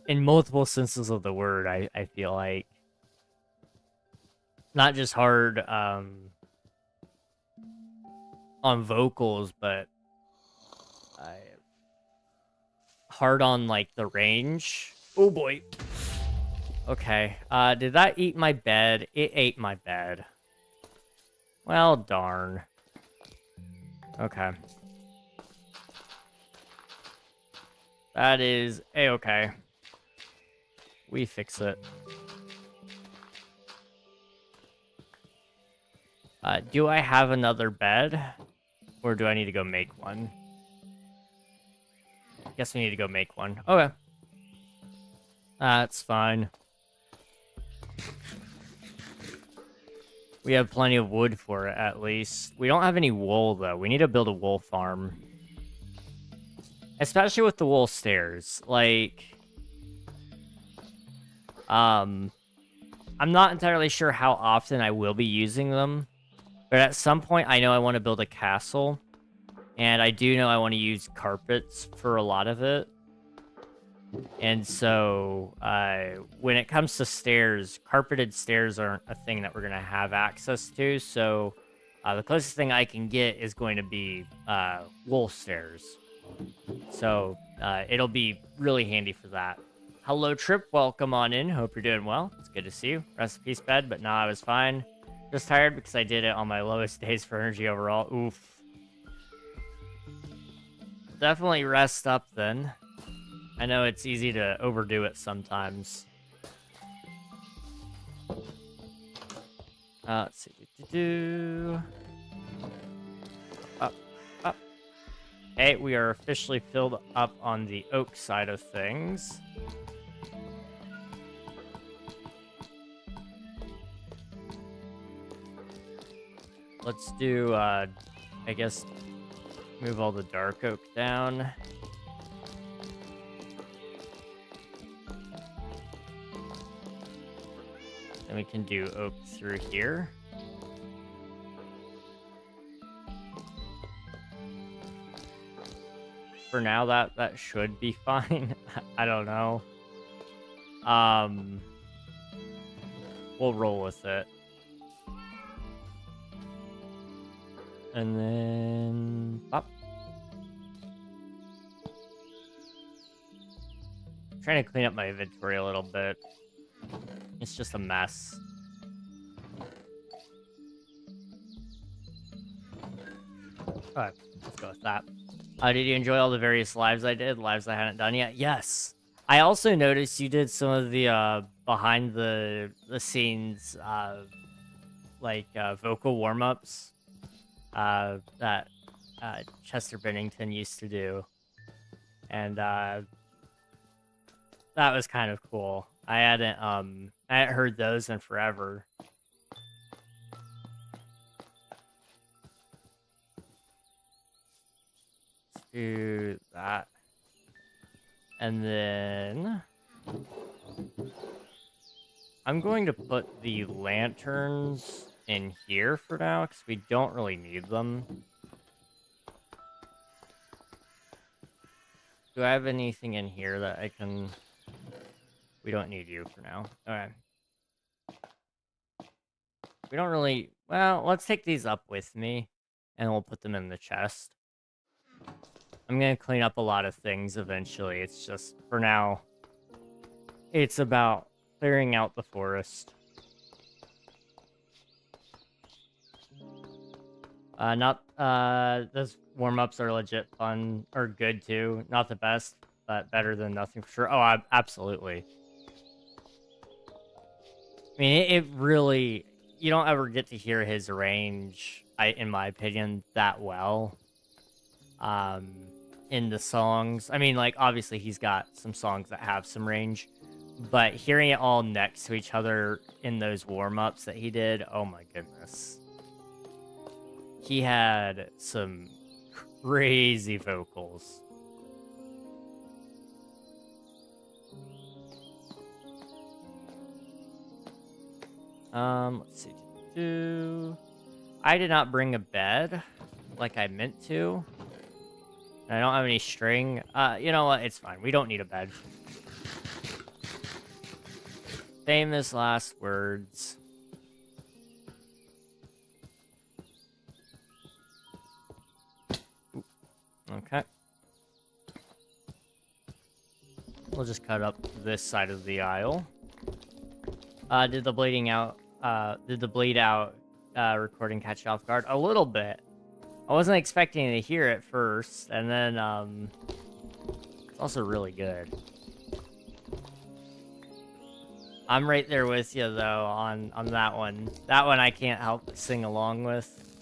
in multiple senses of the word, I feel like. Not just hard, on vocals, but hard on, like, the range. Oh, boy. Okay, did that eat my bed? It ate my bed. Well, darn. Okay. That is A-okay. We fix it. Do I have another bed? Or do I need to go make one? Guess we need to go make one. Okay. That's fine. We have plenty of wood for it, at least. We don't have any wool, though. We need to build a wool farm. Especially with the wool stairs. Like... I'm not entirely sure how often I will be using them. But at some point, I know I want to build a castle. And I do know I want to use carpets for a lot of it. And so, when it comes to stairs, carpeted stairs aren't a thing that we're going to have access to. So, the closest thing I can get is going to be wool stairs. So, it'll be really handy for that. Hello, Trip. Welcome on in. Hope you're doing well. It's good to see you. Rest in peace, bed. But nah, I was fine. Just tired because I did it on my lowest days for energy overall. Oof. Definitely rest up then. I know it's easy to overdo it sometimes. Let's see. Up, up. Hey, we are officially filled up on the oak side of things. Let's do, I guess, move all the dark oak down. Then we can do oak through here. For now, that should be fine. I don't know. We'll roll with it. And then... Pop. I'm trying to clean up my inventory a little bit. It's just a mess. Alright, let's go with that. Did you enjoy all the various lives I did? Lives I hadn't done yet? Yes! I also noticed you did some of the, behind the scenes, vocal warm-ups. That Chester Bennington used to do. And, that was kind of cool. I hadn't heard those in forever. do that. And then I'm going to put the lanterns in here for now, because we don't really need them. Do I have anything in here that I can... We don't need you for now. Okay. We don't really... Well, let's take these up with me, and we'll put them in the chest. I'm going to clean up a lot of things eventually. It's just, for now, it's about clearing out the forest. Those warm-ups are legit fun, or good too. Not the best, but better than nothing for sure. Oh, absolutely. I mean, it really... You don't ever get to hear his range, in my opinion, that well. In the songs. I mean, like, obviously he's got some songs that have some range, but hearing it all next to each other in those warm-ups that he did, oh my goodness. He had some crazy vocals. Let's see. I did not bring a bed like I meant to. And I don't have any string. You know what? It's fine. We don't need a bed. Famous last words. Okay. We'll just cut up this side of the aisle. Did the bleed out recording catch you off guard? A little bit. I wasn't expecting to hear it first, and then, it's also really good. I'm right there with you, though, on that one. That one I can't help but sing along with.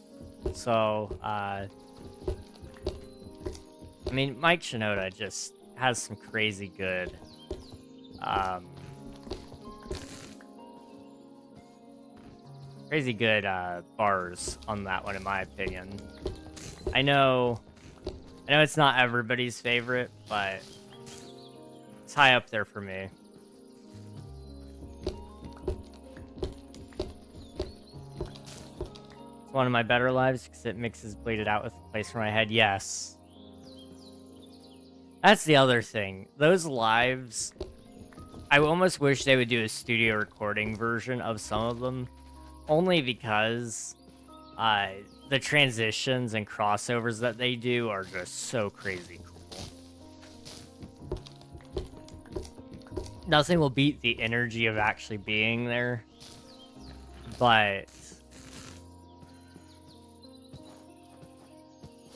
So, I mean, Mike Shinoda just has some crazy good, bars on that one, in my opinion. I know it's not everybody's favorite, but it's high up there for me. It's one of my better lives because it mixes Bleed It Out with a place for my head. Yes. That's the other thing. Those lives, I almost wish they would do a studio recording version of some of them. Only because the transitions and crossovers that they do are just so crazy cool. Nothing will beat the energy of actually being there. But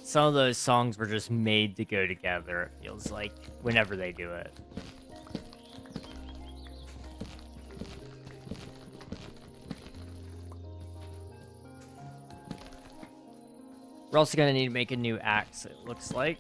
some of those songs were just made to go together, it feels like, whenever they do it. We're also going to need to make a new axe, it looks like.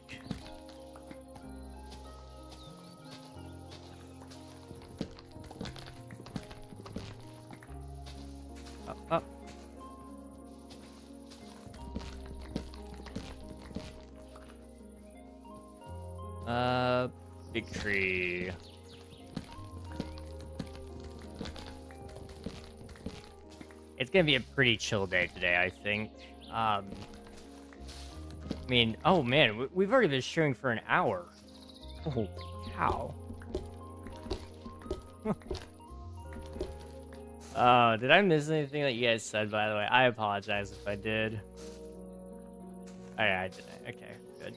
Up. Big tree. It's going to be a pretty chill day today, I think. I mean, oh man, we've already been streaming for an hour. Oh, cow. Did I miss anything that you guys said, by the way? I apologize if I did. Oh, yeah, I didn't. Okay, good.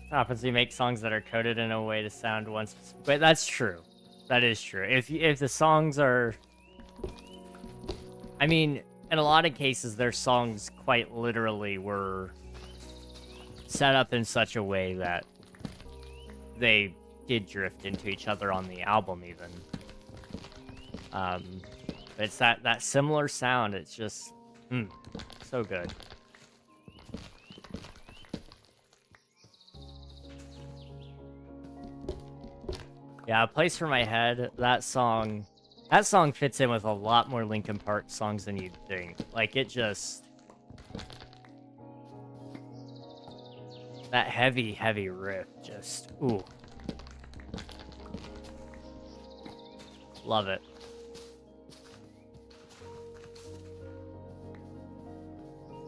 What happens when you make songs that are coded in a way to sound one specific way? That's true. That is true. If the songs are... I mean... In a lot of cases, their songs quite literally were set up in such a way that they did drift into each other on the album, even. But it's that similar sound. It's just, so good. Yeah, A Place for My Head, that song fits in with a lot more Linkin Park songs than you'd think. Like, it just... That heavy, heavy riff just, ooh. Love it.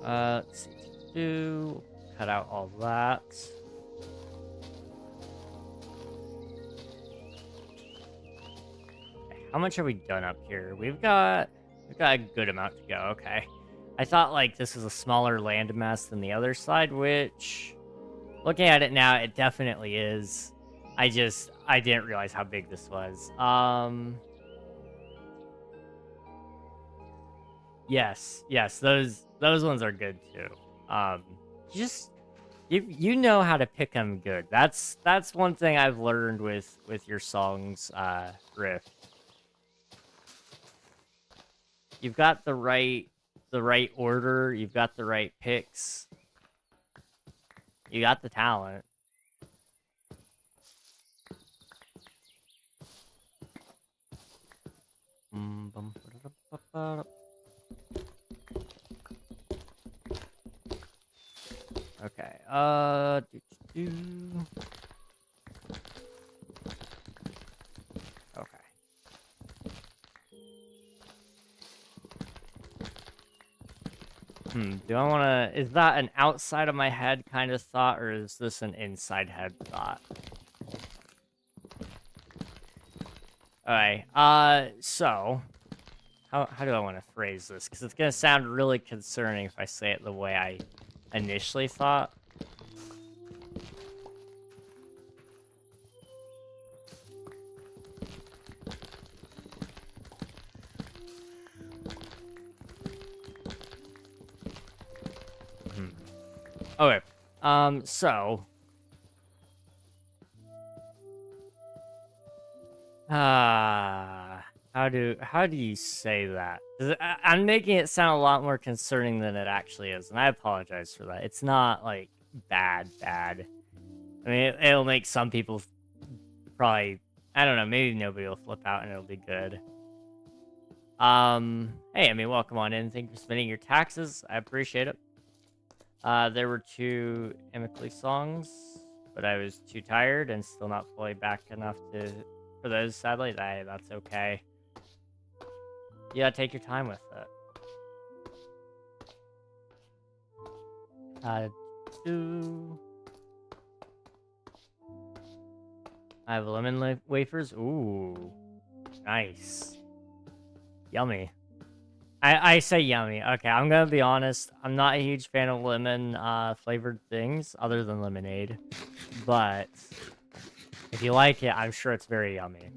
Let's see. Cut out all that. Okay, how much have we done up here? We've got a good amount to go. Okay. I thought like this was a smaller landmass than the other side, which looking at it now, it definitely is. I didn't realize how big this was. Yes, those ones are good too. Just you know how to pick them good. That's one thing I've learned with your songs, Riff. You've got the right order. You've got the right picks. You got the talent. Okay. Okay. Do I want to... Is that an outside of my head kind of thought, or is this an inside head thought? Alright, so... How do I want to phrase this? Because it's going to sound really concerning if I say it the way I initially thought. Okay, so... How do you say that? 'Cause I'm making it sound a lot more concerning than it actually is, and I apologize for that. It's not, like, bad. I mean, it'll make some people probably... I don't know, maybe nobody will flip out and it'll be good. Hey, I mean, welcome on in. Thank you for submitting your taxes. I appreciate it. There were 2 Imically songs, but I was too tired and still not fully back enough for those, sadly. That's okay. Yeah, take your time with it. 2. I have lemon wafers. Ooh, nice. Yummy. I say yummy. Okay, I'm gonna be honest. I'm not a huge fan of lemon flavored things other than lemonade. But if you like it, I'm sure it's very yummy.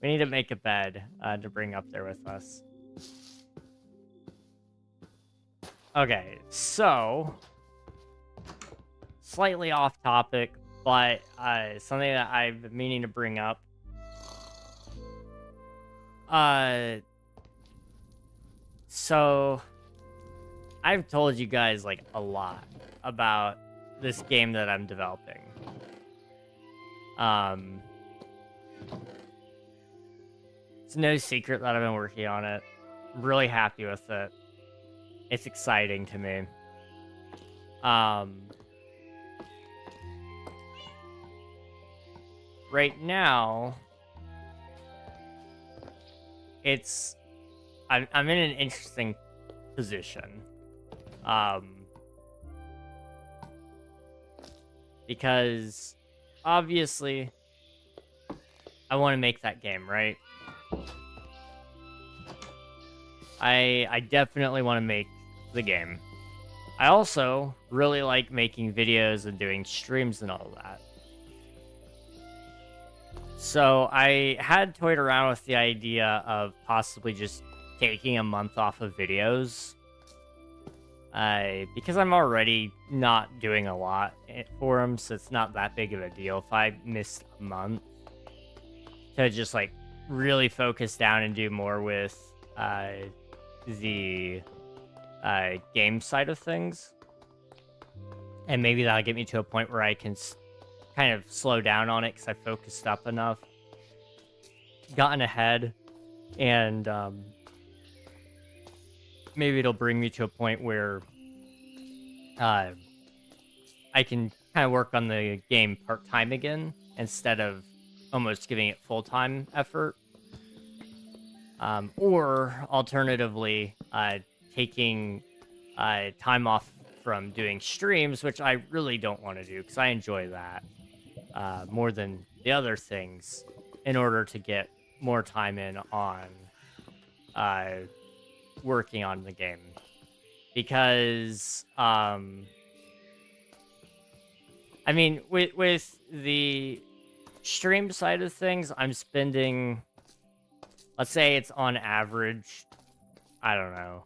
We need to make a bed to bring up there with us. Okay, so... Slightly off topic, but something that I've been meaning to bring up. So... I've told you guys, like, a lot about this game that I'm developing. It's no secret that I've been working on it. I'm really happy with it. It's exciting to me. Right now, I'm in an interesting position. Because obviously I want to make that game, right? I definitely want to make the game. I also really like making videos and doing streams and all that. So I had toyed around with the idea of possibly just taking a month off of videos. Because I'm already not doing a lot for them, so it's not that big of a deal if I miss a month. To just, like, really focus down and do more with the game side of things. And maybe that'll get me to a point where I can kind of slow down on it because I focused up enough, gotten ahead, and maybe it'll bring me to a point where I can kind of work on the game part-time again instead of almost giving it full-time effort. Or alternatively, taking time off from doing streams, which I really don't want to do because I enjoy that more than the other things, in order to get more time in on working on the game. Because, I mean, with the stream side of things, I'm spending, let's say it's on average, I don't know,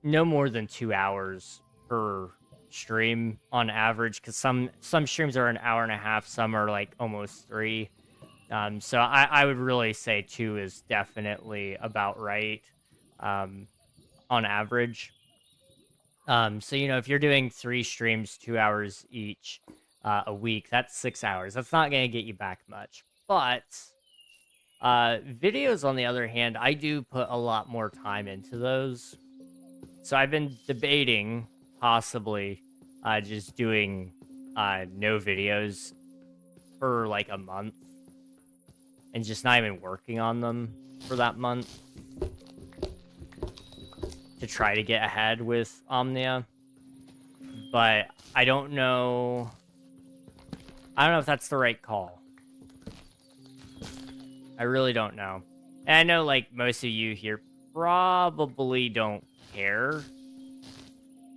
no more than 2 hours per stream on average, because some streams are an hour and a half, some are like almost 3. So I would really say 2 is definitely about right on average. So, you know, if you're doing 3 streams, 2 hours each a week, that's 6 hours. That's not going to get you back much. But videos, on the other hand, I do put a lot more time into those. So I've been debating possibly just doing no videos for like a month and just not even working on them for that month to try to get ahead with Omnia. But I don't know if that's the right call. I really don't know. And I know like most of you here probably don't care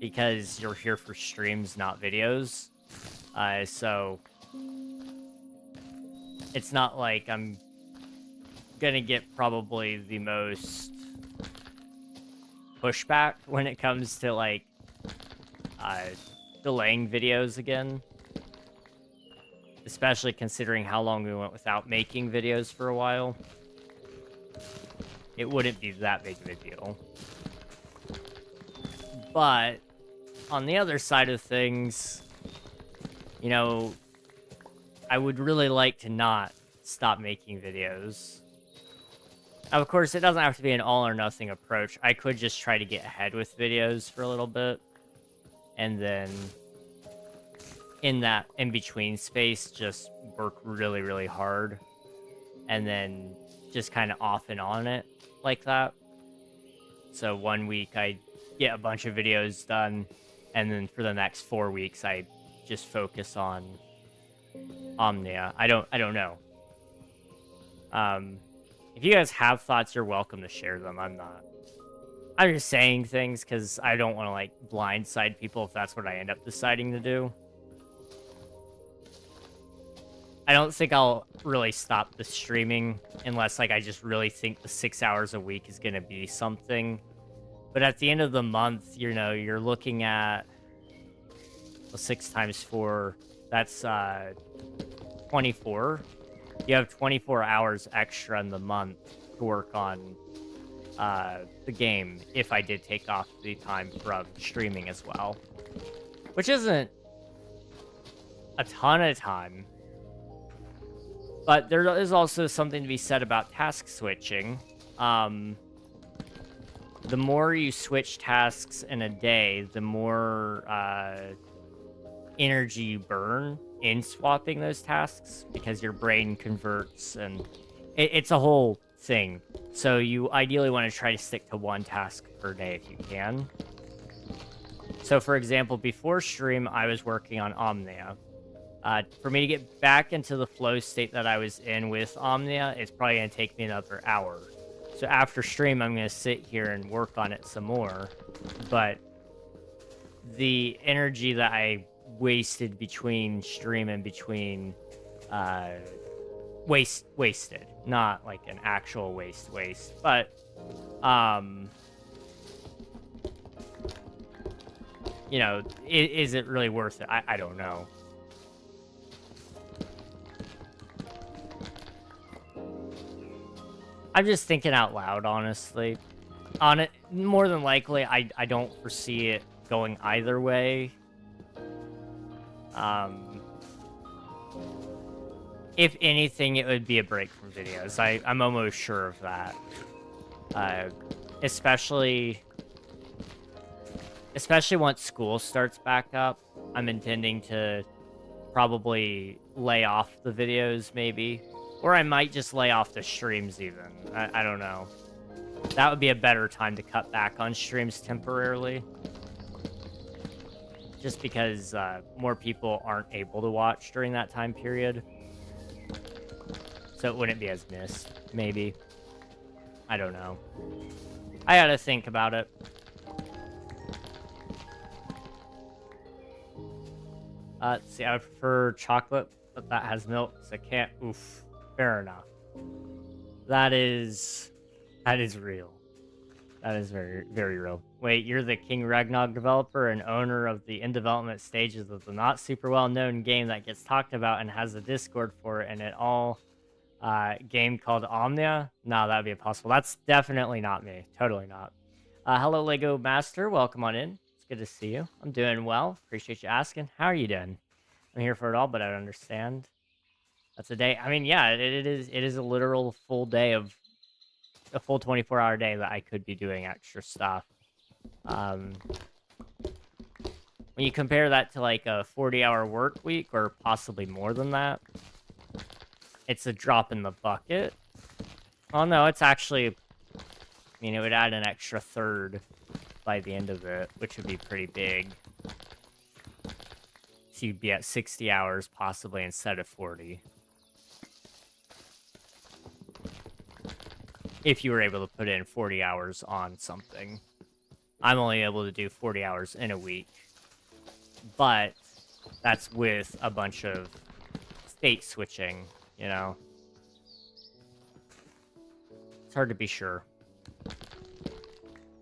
because you're here for streams, not videos. So it's not like I'm gonna get probably the most pushback when it comes to like delaying videos again, especially considering how long we went without making videos for a while. It wouldn't be that big of a deal. But on the other side of things, you know, I would really like to not stop making videos. Now, of course, it doesn't have to be an all or nothing approach. I could just try to get ahead with videos for a little bit, and then in that in-between space, just work really, really hard, and then just kind of off and on it like that. So 1 week I get a bunch of videos done, and then for the next 4 weeks I just focus on Omnia. I don't know. If you guys have thoughts, you're welcome to share them. I'm just saying things because I don't want to like blindside people if that's what I end up deciding to do. I don't think I'll really stop the streaming unless like I just really think the 6 hours a week is going to be something. But at the end of the month, you know, you're looking at 6 times 4, that's 24. You have 24 hours extra in the month to work on the game if I did take off the time from streaming as well. Which isn't a ton of time. But there is also something to be said about task switching. The more you switch tasks in a day, the more energy you burn in swapping those tasks, because your brain converts, and it's a whole thing. So you ideally want to try to stick to 1 task per day if you can. So for example, before stream, I was working on Omnia. For me to get back into the flow state that I was in with Omnia, it's probably going to take me another hour. So after stream, I'm going to sit here and work on it some more. But the energy that I wasted between stream and between wasted, not like an actual waste, but you know, is it really worth it? I don't know. I'm just thinking out loud, honestly. On it, more than likely, I don't foresee it going either way. If anything, it would be a break from videos. I'm almost sure of that. Especially especially once school starts back up, I'm intending to probably lay off the videos maybe, or I might just lay off the streams even. I don't know. That would be a better time to cut back on streams temporarily, just because more people aren't able to watch during that time period, so it wouldn't be as missed. Maybe, I don't know. I gotta think about it. Let's see, I prefer chocolate, but that has milk, so I can't. Oof. Fair enough. That is real. That is very, very real. Wait, you're the KingRegNog developer and owner of the in-development stages of the not super well-known game that gets talked about and has a Discord for it, and it all game called Omnia? No, that would be impossible. That's definitely not me. Totally not. Hello, Lego Master. Welcome on in. It's good to see you. I'm doing well. Appreciate you asking. How are you doing? I'm here for it all, but I don't understand. That's a day. I mean, yeah, it is a literal full day of a full 24-hour day that I could be doing extra stuff. When you compare that to like a 40-hour work week or possibly more than that, it's a drop in the bucket. Oh no, it's actually, I mean, it would add an extra third by the end of it, which would be pretty big. So you'd be at 60 hours possibly instead of 40. If you were able to put in 40 hours on something. I'm only able to do 40 hours in a week. But that's with a bunch of state switching, you know? It's hard to be sure.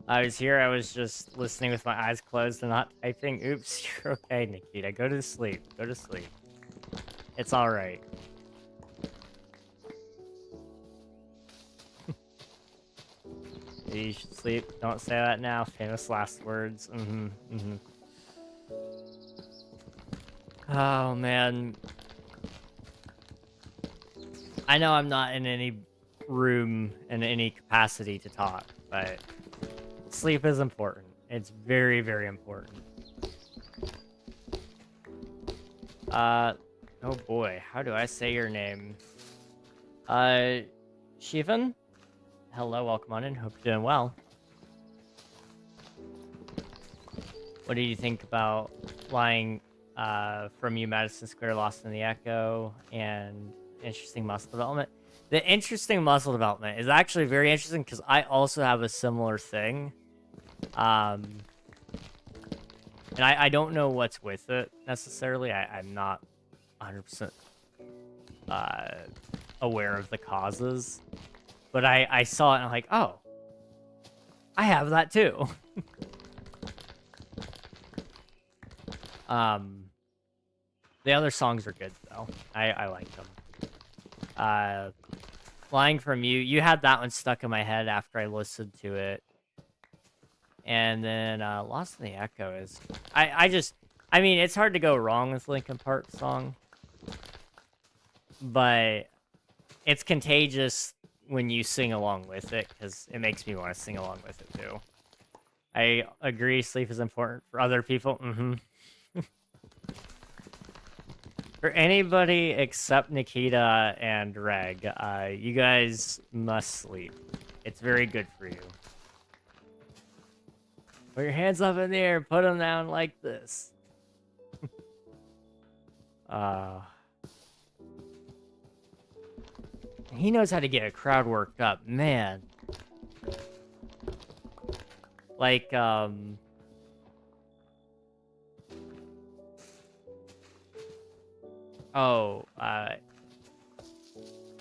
I was here, I was just listening with my eyes closed and not typing. Oops, you're okay, Nikita. Go to sleep. Go to sleep. It's alright. You should sleep. Don't say that now. Famous last words. Oh, man. I know I'm not in any room in any capacity to talk, but sleep is important. It's very, very important. Oh boy, how do I say your name? Shivan? Hello, welcome on in. Hope you're doing well. What do you think about flying from you, Madison Square, Lost in the Echo, and interesting muscle development? The interesting muscle development is actually very interesting because I also have a similar thing. And I don't know what's with it necessarily. I'm not 100% aware of the causes. But I saw it and I'm like, oh, I have that too. The other songs are good though. I like them. Flying from You had that one stuck in my head after I listened to it. And then Lost in the Echo is I mean, it's hard to go wrong with Linkin Park song. But it's contagious when you sing along with it, because it makes me want to sing along with it too. I agree, sleep is important for other people. For anybody except Nikita and Reg, you guys must sleep. It's very good for you. Put your hands up in the air, put them down like this. He knows how to get a crowd worked up, man. Like, when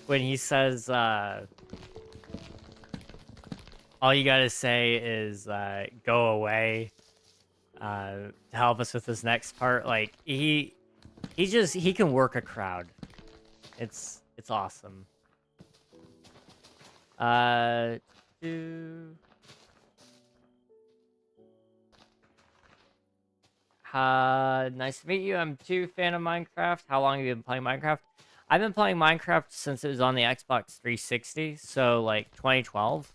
he says, all you gotta say is, go away, to help us with this next part, like, he can work a crowd. It's awesome. Nice to meet you. I'm too fan of Minecraft. How long have you been playing Minecraft? I've been playing Minecraft since it was on the Xbox 360, so like 2012.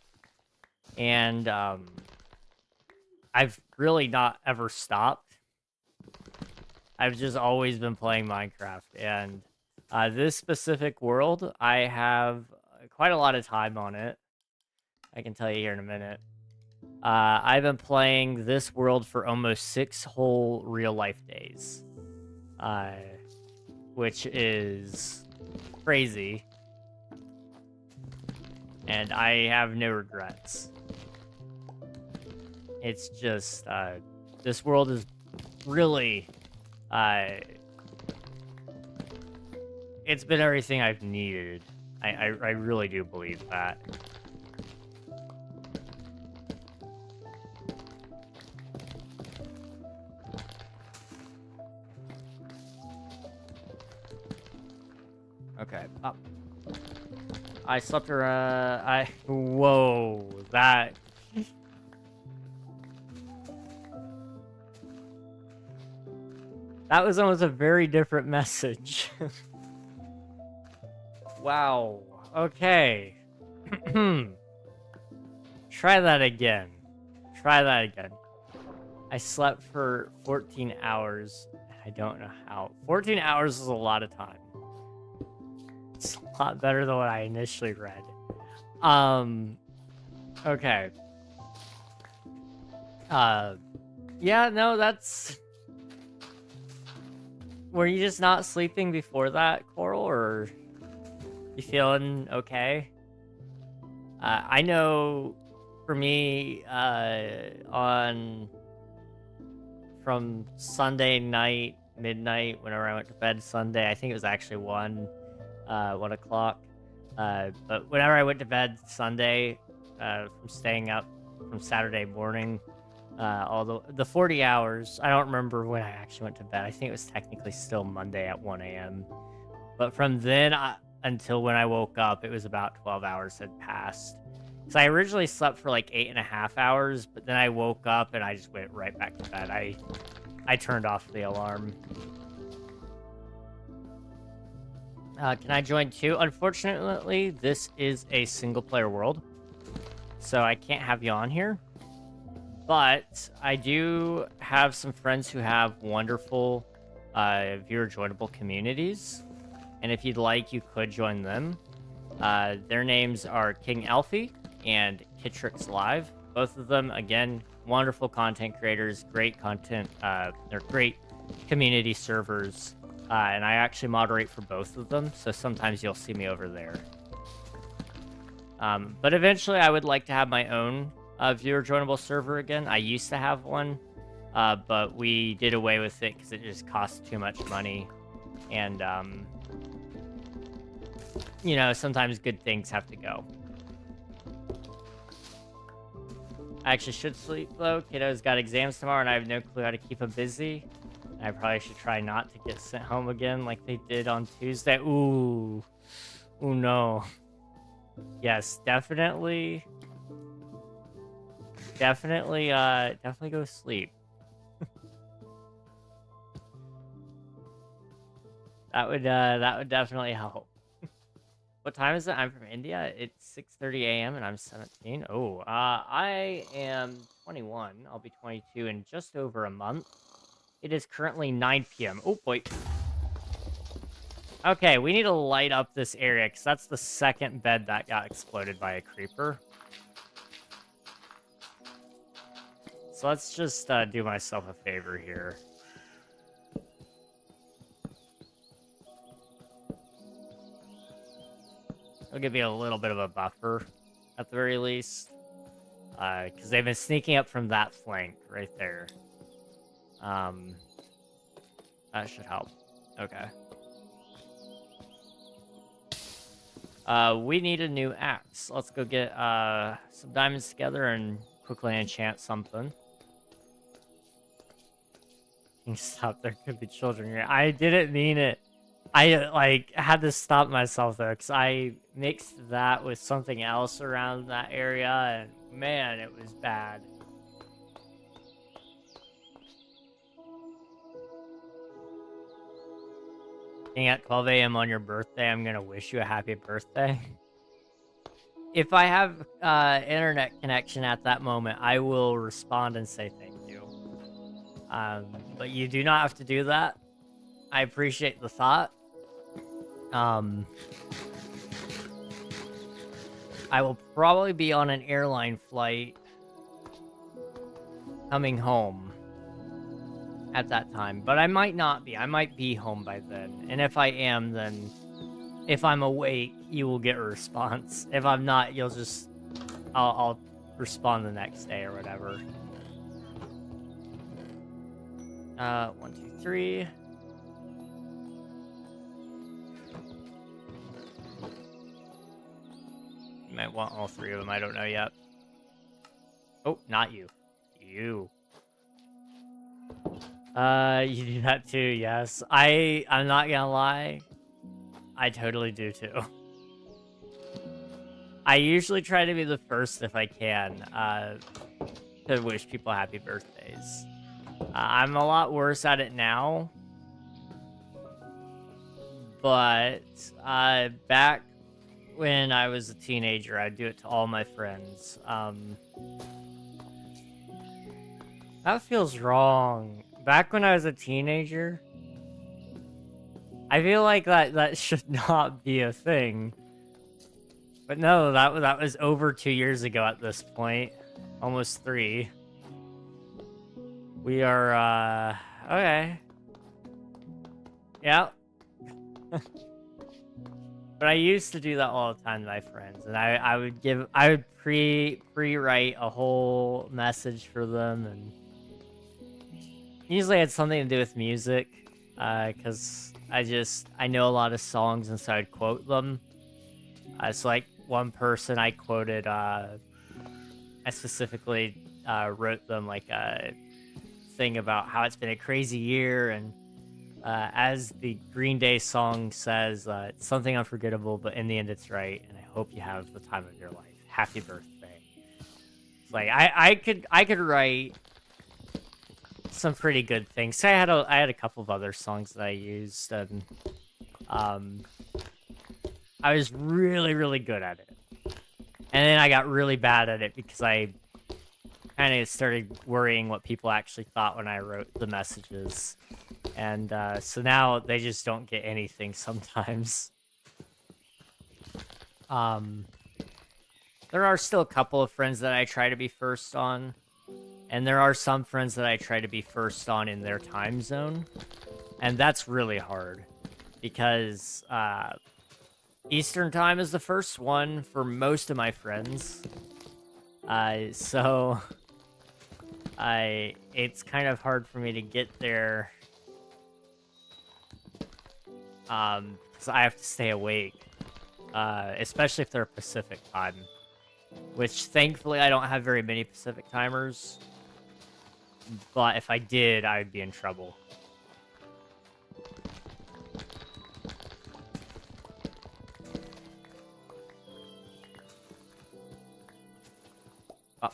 And I've really not ever stopped. I've just always been playing Minecraft, and this specific world, I have quite a lot of time on it. I can tell you here in a minute. I've been playing this world for almost 6 whole real-life days, which is crazy, and I have no regrets. It's just, this world is really, it's been everything I've needed. I really do believe that. Okay, up. I slept around, whoa, that... That was almost a very different message. Wow. Okay. Try that again. Try that again. I slept for 14 hours. I don't know how. 14 hours is a lot of time. It's a lot better than what I initially read. Okay. Yeah, no, that's... Were you just not sleeping before that, Coral, or you feeling okay? I know for me, from Sunday night, midnight, whenever I went to bed Sunday, I think it was actually 1 o'clock. But whenever I went to bed Sunday, from staying up from Saturday morning, all the 40 hours, I don't remember when I actually went to bed. I think it was technically still Monday at 1 a.m. But from then until when I woke up, it was about 12 hours had passed. So I originally slept for like 8.5 hours, but then I woke up and I just went right back to bed. I turned off the alarm. Can I join too? Unfortunately, this is a single player world, so I can't have you on here. But I do have some friends who have wonderful viewer joinable communities, and if you'd like, you could join them. Their names are King Alfie and Kitrix Live. Both of them, again, wonderful content creators, great content. They're great community servers, and I actually moderate for both of them, so sometimes you'll see me over there. But eventually, I would like to have my own viewer joinable server again. I used to have one, but we did away with it because it just cost too much money, and you know, sometimes good things have to go. I actually should sleep though. Kiddo's got exams tomorrow and I have no clue how to keep them busy. I probably should try not to get sent home again like they did on Tuesday. Ooh. Ooh, no. Yes, definitely go sleep. That would definitely help. What time is it? I'm from India. It's 6:30 a.m. and I'm 17. Oh, I am 21. I'll be 22 in just over a month. It is currently 9 p.m. Oh, boy. Okay, we need to light up this area, because that's the second bed that got exploded by a creeper. So let's just do myself a favor here. It'll give me a little bit of a buffer, at the very least. Because they've been sneaking up from that flank right there. That should help. Okay. We need a new axe. Let's go get some diamonds together and quickly enchant something. Stop, there could be children here. I didn't mean it. I, like, had to stop myself, though, because I mixed that with something else around that area, and, man, it was bad. Being at 12 a.m. on your birthday, I'm gonna wish you a happy birthday. if I have internet connection at that moment, I will respond and say thank you. But you do not have to do that. I appreciate the thought. I will probably be on an airline flight coming home at that time, but I might not be. I might be home by then. And if I am, then if I'm awake, you will get a response. If I'm not, you'll just... I'll respond the next day or whatever. 1, 2, 3. You might want all 3 of them. I don't know yet. Oh, not you. You. You do that too, yes. I'm not gonna lie. I totally do too. I usually try to be the first if I can, to wish people happy birthdays. I'm a lot worse at it now. But, back when I was a teenager, I'd do it to all my friends. That feels wrong. Back when I was a teenager, I feel like that should not be a thing. But no, that was over 2 years ago at this point. Almost 3. We are, okay. Yeah. But I used to do that all the time to my friends, and I would pre-write a whole message for them, and usually it had something to do with music, because I know a lot of songs, and so I'd quote them. So like one person I quoted, I specifically wrote them like a thing about how it's been a crazy year, and as the Green Day song says, it's something unforgettable, but in the end it's right, and I hope you have the time of your life. Happy birthday. It's like I could write some pretty good things. So I had a couple of other songs that I used, and I was really, really good at it. And then I got really bad at it because I kind of started worrying what people actually thought when I wrote the messages. And so now they just don't get anything sometimes. There are still a couple of friends that I try to be first on. And there are some friends that I try to be first on in their time zone. And that's really hard. Because Eastern time is the first one for most of my friends. So it's kind of hard for me to get there. Because I have to stay awake. Especially if they're Pacific time. Which, thankfully, I don't have very many Pacific timers. But if I did, I'd be in trouble. Oh.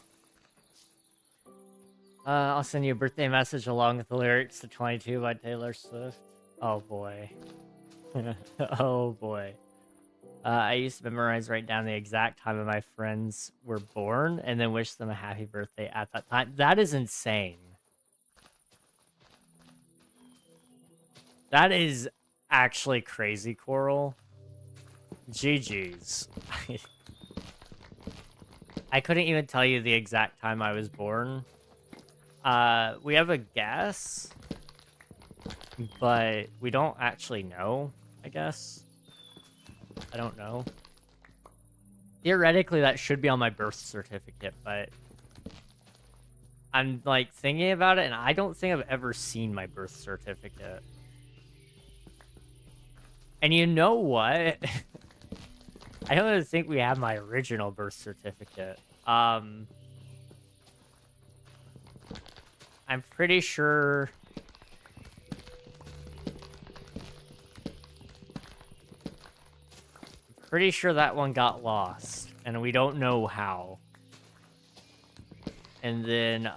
I'll send you a birthday message along with the lyrics to 22 by Taylor Swift. Oh, boy. Oh, boy. I used to memorize, write down the exact time of my friends were born, and then wish them a happy birthday at that time. That is insane. That is actually crazy, Coral. GG's. I couldn't even tell you the exact time I was born. We have a guess, but we don't actually know, I guess. I don't know. Theoretically, that should be on my birth certificate, but I'm, like, thinking about it, and I don't think I've ever seen my birth certificate. And you know what? I don't even think we have my original birth certificate. I'm pretty sure... Pretty sure that one got lost, and we don't know how. And then,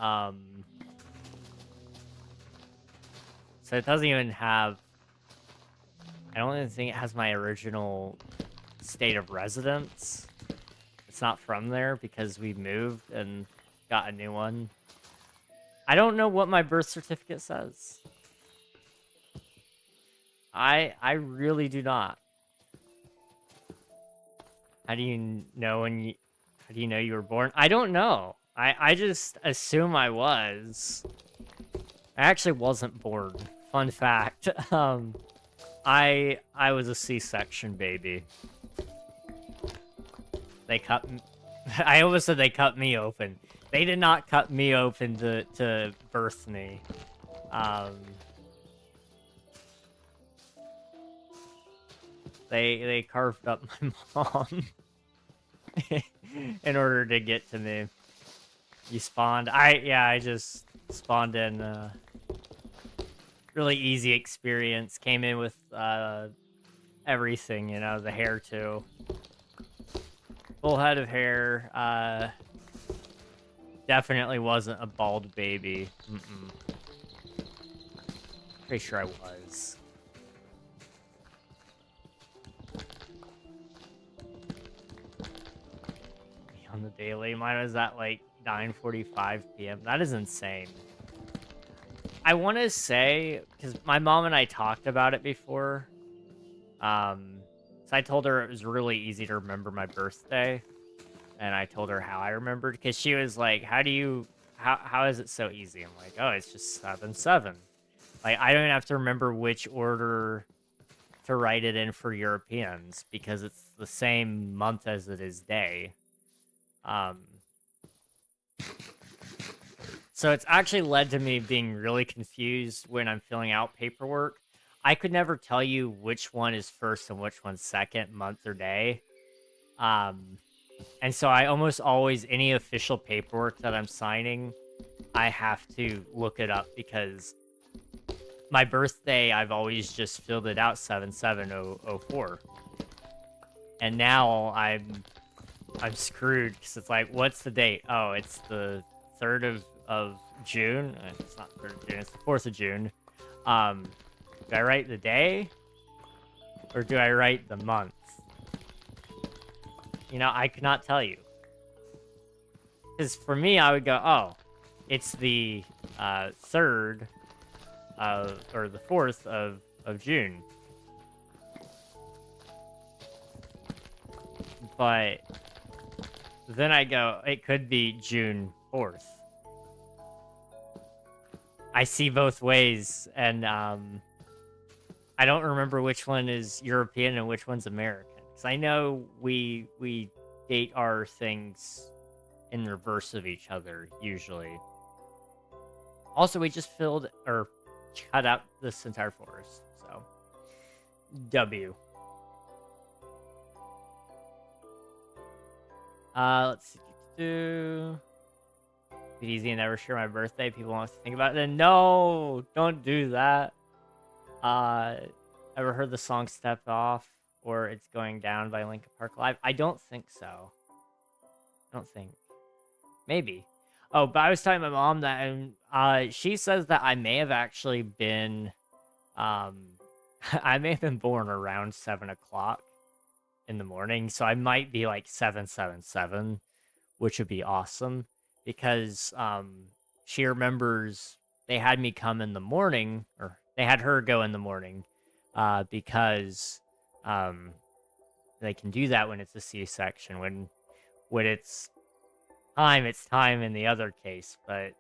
so it doesn't even have... I don't even think it has my original state of residence. it's not from there because we moved and got a new one. I don't know what my birth certificate says. I really do not. How do you know when you how do you know you were born? I don't know. I just assume I was. I actually wasn't born. Fun fact. I was a C-section baby. They cut I almost said they cut me open. They did not cut me open to birth me. They carved up my mom in order to get to me. You spawned. I just spawned in. Really easy experience. Came in with everything, you know, the hair too. Full head of hair. Definitely wasn't a bald baby. Pretty sure I was. On the daily, mine was at like 9:45 p.m. That is insane. I want to say, because my mom and I talked about it before. So I told her it was really easy to remember my birthday. And I told her how I remembered, because she was like, how is it so easy? I'm like, oh, it's just 7-7. Like, I don't have to remember which order to write it in for Europeans, because it's the same month as it is day. So it's actually led to me being really confused when I'm filling out paperwork. I could never tell you which one is first and which one's second, month or day. And so I almost always, any official paperwork that I'm signing, I have to look it up, because my birthday, I've always just filled it out 7/7/04. And now I'm screwed, because it's like, what's the date? Oh, it's the 3rd of June. It's not 3rd of June, it's the 4th of June. Do I write the day? Or do I write the month? You know, I could not tell you. Because for me, I would go, oh, it's the 3rd or the 4th of June. But then I go, it could be June 4th. I see both ways, and I don't remember which one is European and which one's American. Because I know we date our things in reverse of each other, usually. Also, we just filled, or cut out this entire forest, so. W. Let's see. Be easy and never share my birthday. People want to think about it. Then no, don't do that. Ever heard the song "Step Off" or "It's Going Down" by Linkin Park Live? I don't think so. I don't think. Maybe. Oh, but I was telling my mom that she says that I may have actually been, I may have been born around 7 o'clock in the morning, so I might be like 777, which would be awesome, because she remembers they had me come in the morning, or they had her go in the morning, because they can do that when it's a C-section. When it's time in the other case, but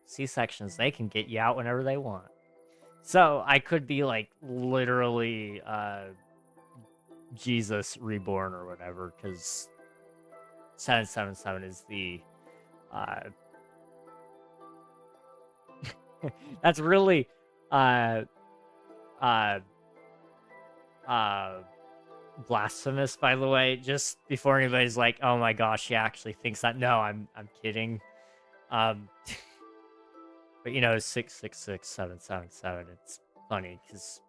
C-sections, they can get you out whenever they want. So I could be like literally Jesus reborn or whatever, because 777 is the that's really blasphemous, by the way, just before anybody's like, oh my gosh, she actually thinks that. No, I'm kidding. But you know, 666-777, it's funny because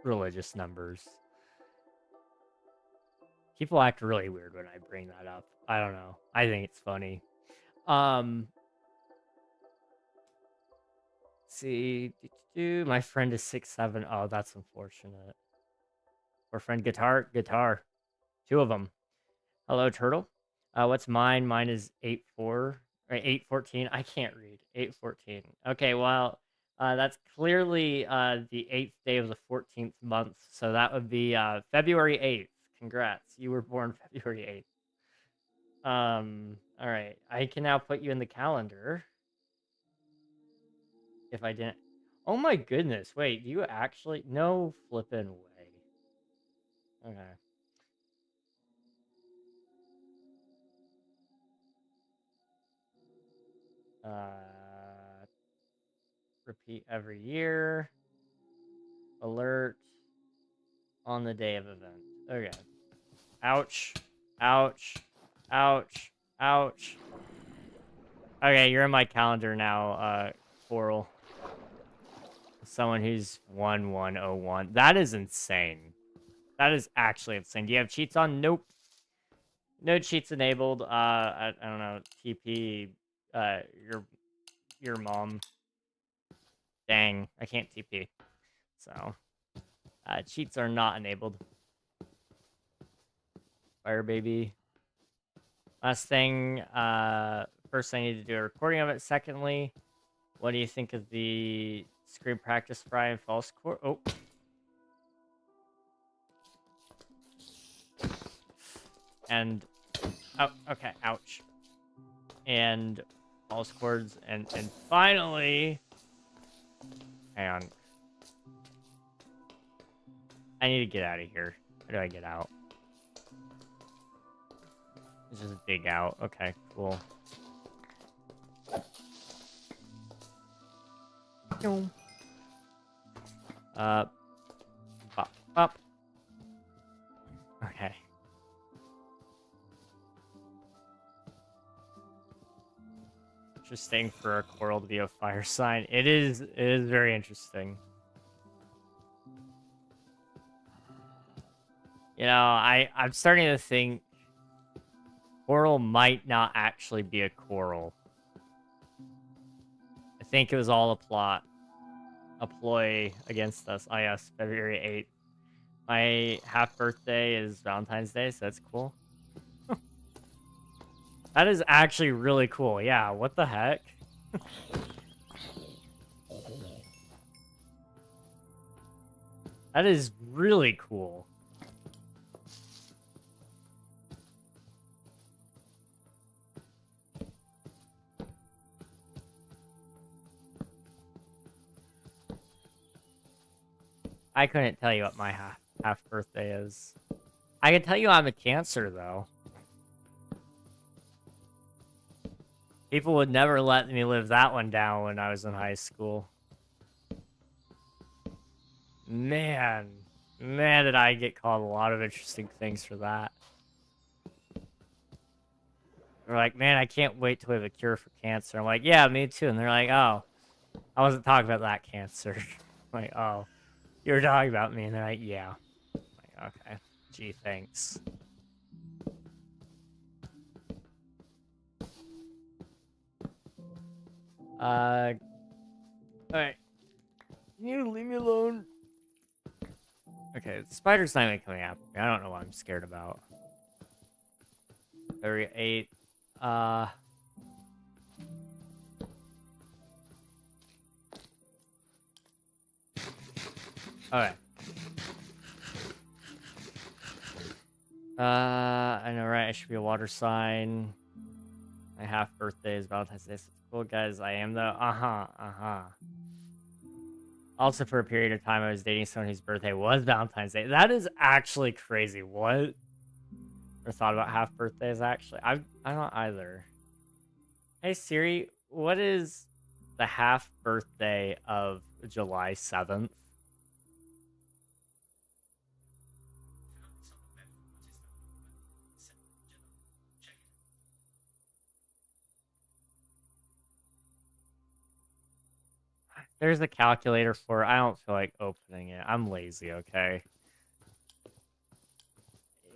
religious numbers. People act really weird when I bring that up. I don't know. I think it's funny. Let's see. My friend is 6'7". Oh, that's unfortunate. Or friend guitar. 2 of them. Hello, Turtle. What's mine? Mine is 8-4 or 8-14. I can't read. 8-14. Okay, well, that's clearly the 8th day of the 14th month, so that would be February 8th. Congrats, you were born February 8th. All right, I can now put you in the calendar. If I didn't, oh my goodness! Wait, do you actually? No flippin' way. Okay. Repeat every year. Alert on the day of event. Okay. Ouch. Ouch. Ouch. Ouch. Okay, you're in my calendar now, Coral. Someone who's 1101. That is insane. That is actually insane. Do you have cheats on? Nope. No cheats enabled. I don't know. TP, your mom. Dang, I can't TP. So, cheats are not enabled. Fire baby. Last thing, first I need to do a recording of it. Secondly, what do you think of the screen practice fry and false core? Oh. And, oh, okay, ouch. And false chords, and finally, hang on. I need to get out of here. How do I get out? It's just dig out. Okay, cool. Pop, pop. Okay. Interesting for a coral to be a fire sign. It is very interesting. You know, I'm starting to think coral might not actually be a coral. I think it was all a plot. A ploy against us. Oh yes, February 8th. My half birthday is Valentine's Day, so that's cool. That is actually really cool. Yeah, what the heck? That is really cool. I couldn't tell you what my half birthday is. I can tell you I'm a Cancer, though. People would never let me live that one down when I was in high school. Man, did I get called a lot of interesting things for that. They're like, man, I can't wait till we have a cure for cancer. I'm like, yeah, me too. And they're like, oh, I wasn't talking about that cancer. I'm like, oh, you were talking about me. And they're like, yeah. I'm like, okay, gee, thanks. Alright. Can you leave me alone? Okay, the spider's not even coming after me. I don't know what I'm scared about. February 8th. Okay. I know, right? I should be a water sign. My half birthday is Valentine's Day. Cool, guys. I am though. Also, for a period of time, I was dating someone whose birthday was Valentine's Day. That is actually crazy. What? Never thought about half birthdays, actually. I don't either. Hey, Siri, what is the half birthday of July 7th? There's a calculator for it. I don't feel like opening it. I'm lazy, okay?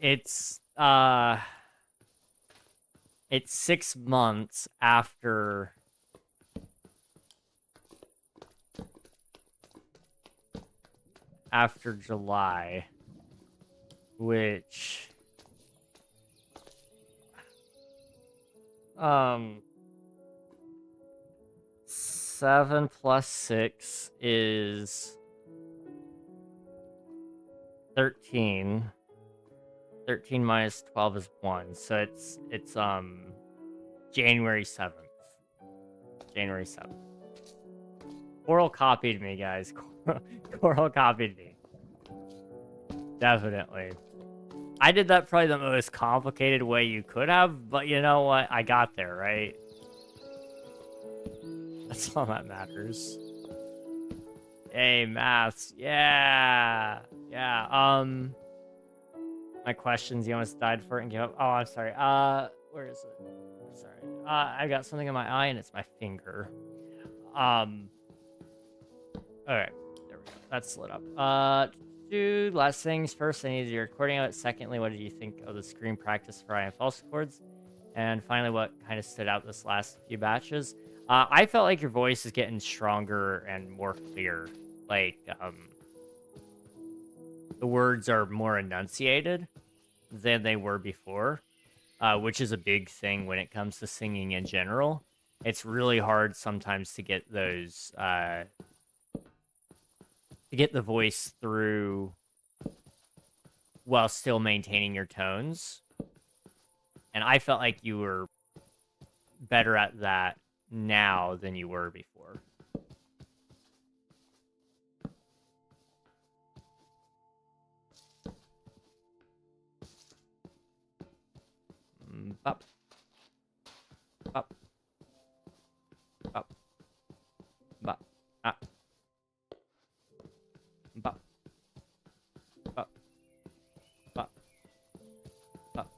It's 6 months after July, which 7 plus 6 is 13. 13 minus 12 is 1. So it's January 7th. January 7th. Coral copied me, guys. Coral copied me. Definitely. I did that probably the most complicated way you could have, but you know what? I got there, right? That's all that matters. Hey, maths. Yeah. Yeah. My questions, you almost died for it and gave up. Oh, I'm sorry. Where is it? Sorry. I got something in my eye and it's my finger. Okay. There we go. That's lit up. Dude, last things first, I need your recording of it. Secondly, what did you think of the screen practice for and false chords? And finally, what kind of stood out this last few batches? I felt like your voice is getting stronger and more clear. Like, the words are more enunciated than they were before, which is a big thing when it comes to singing in general. It's really hard sometimes to get those, to get the voice through while still maintaining your tones. And I felt like you were better at that now than you were before. Bop. Bop. Bop. Bop. Ah. Bop. Bop. Bop. Bop.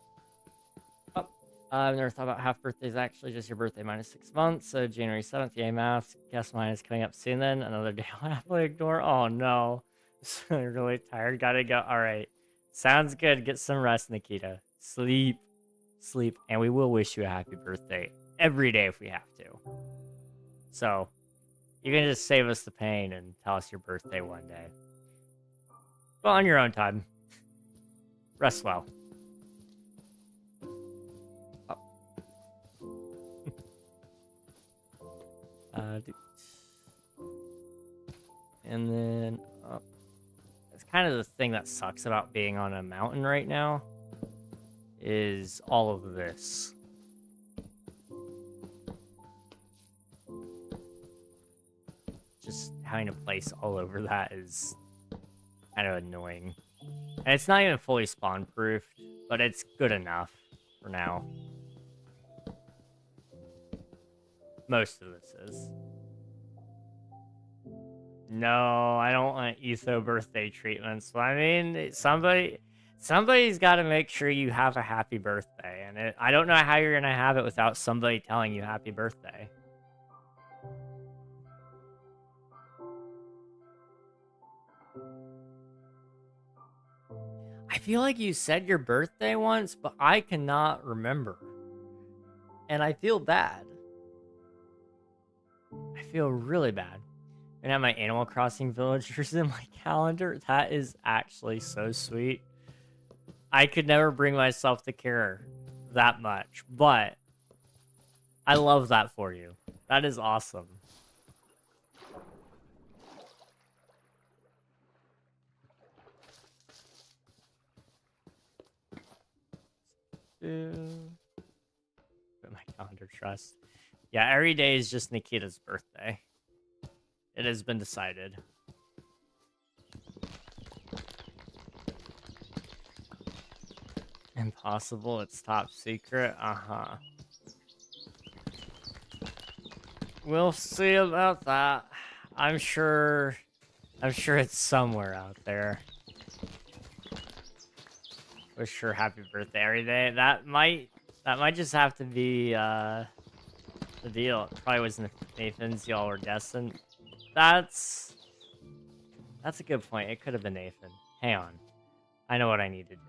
Bop. I've never thought about half birthdays actually just your birthday minus 6 months. So January 7th, yay math. Guess mine is coming up soon then. Another day I'll happily ignore. Oh no. I'm really tired. Gotta go. Alright. Sounds good. Get some rest, Nikita. Sleep. Sleep. And we will wish you a happy birthday every day if we have to. So, you can just save us the pain and tell us your birthday one day. But on your own time. Rest well. Oh. And then, it's kind of the thing that sucks about being on a mountain right now, is all of this. Just having to place all over that is kind of annoying. And it's not even fully spawn-proofed, but it's good enough for now. Most of this is. No, I don't want Etho birthday treatments. I mean, somebody's got to make sure you have a happy birthday. And I don't know how you're going to have it without somebody telling you happy birthday. I feel like you said your birthday once, but I cannot remember. And I feel bad. I feel really bad. And I have my Animal Crossing villagers in my calendar. That is actually so sweet. I could never bring myself to care that much, but I love that for you. That is awesome. Put my calendar trust. Yeah, every day is just Nikita's birthday. It has been decided. Impossible, it's top secret. Uh-huh. We'll see about that. I'm sure it's somewhere out there. Wish her happy birthday every day. That might just have to be the deal. It probably was Nathan's. Y'all were destined. That's a good point. It could have been Nathan. Hang on. I know what I need to do.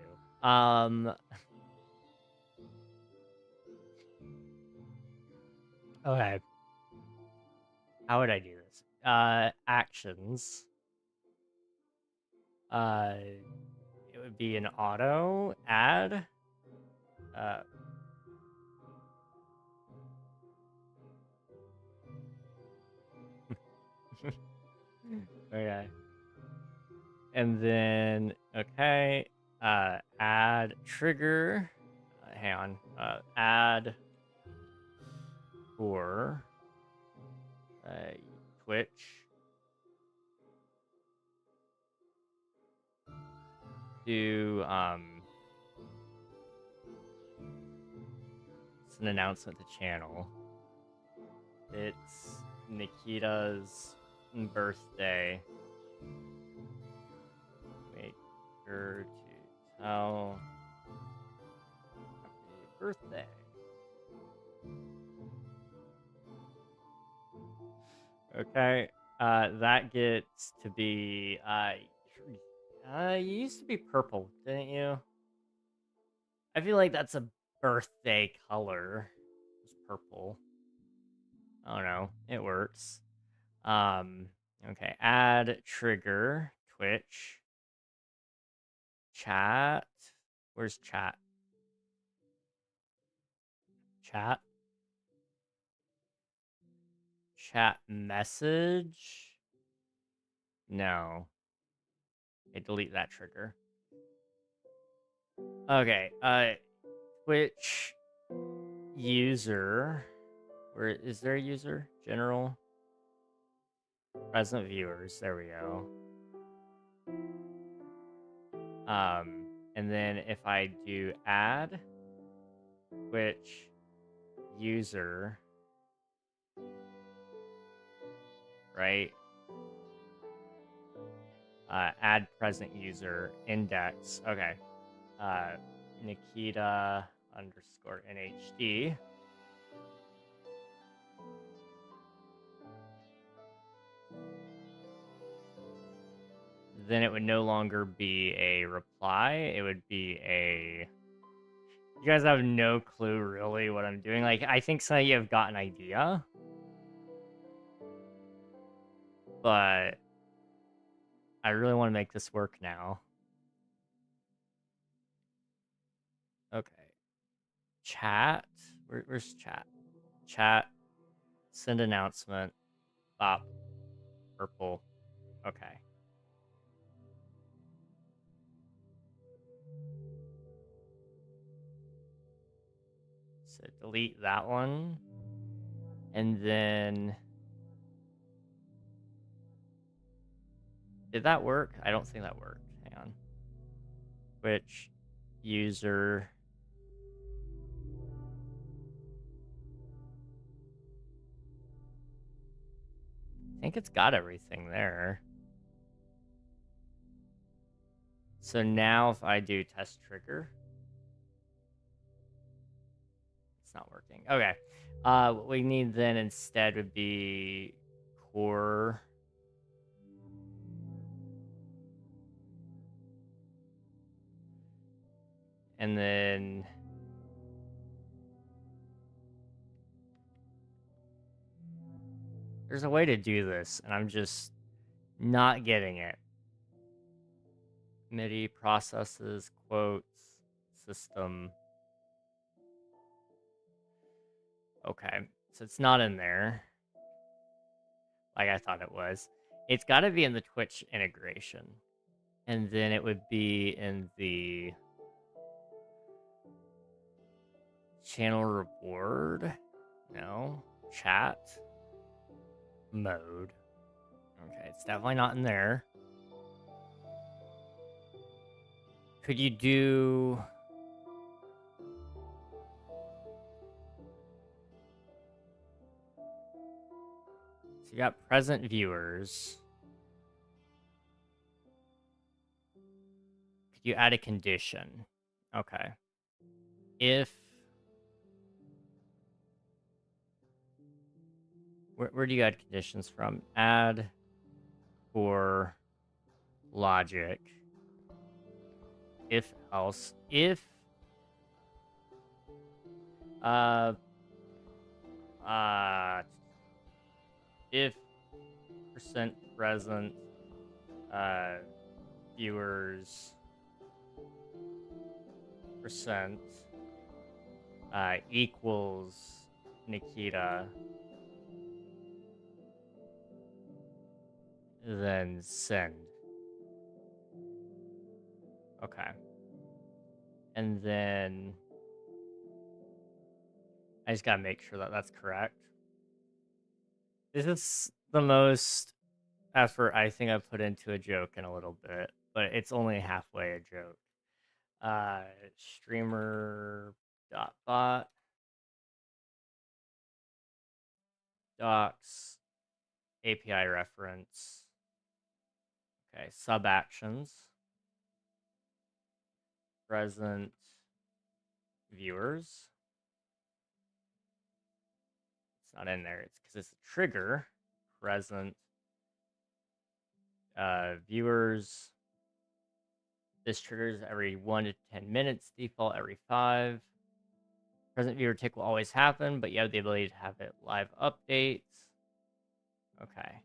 Okay. How would I do this? Actions. It would be an auto add. Okay. And then, okay, add trigger. Hang on. Add for Twitch. Do it's an announcement to channel. It's Nikita's birthday. Make sure to tell happy birthday. Okay, that gets to be you used to be purple, didn't you? I feel like that's a birthday color. It's purple. I don't know. It works. Okay, add trigger, Twitch. Chat. Where's chat? Chat. Chat message. No. Okay, delete that trigger. Okay, Twitch user. Where is there a user? General. Present viewers. There we go. And then if I do add Twitch user, right? Add present user index. Okay. Nikita _ NHD. Then it would no longer be a reply. It would be a... You guys have no clue really what I'm doing. Like, I think some of you have got an idea. But I really want to make this work now. Okay. Chat. Where's chat? Chat. Send announcement. Bop. Purple. Okay. So delete that one. And then... Did that work? I don't think that worked. Hang on. Twitch user... I think it's got everything there. So now if I do test trigger... It's not working. Okay. What we need then instead would be core... And then... There's a way to do this, and I'm just not getting it. MIDI processes, quotes, system. Okay, so it's not in there. Like I thought it was. It's got to be in the Twitch integration. And then it would be in the channel reward. No. Chat mode. Okay, it's definitely not in there. Could you do... So you got present viewers. Could you add a condition? Okay. If... Where do you add conditions from? Add for logic. If else. If if percent present viewers percent equals Nikita, then send. Okay. And then I just gotta make sure that that's correct. This is the most effort I think I've put into a joke in a little bit, but it's only halfway a joke. Streamer dot bot docs API reference. Okay, sub actions present viewers. It's not in there. It's because it's a trigger present viewers. This triggers every 1 to 10 minutes, default every 5. Present viewer tick will always happen, but you have the ability to have it live updates. Okay.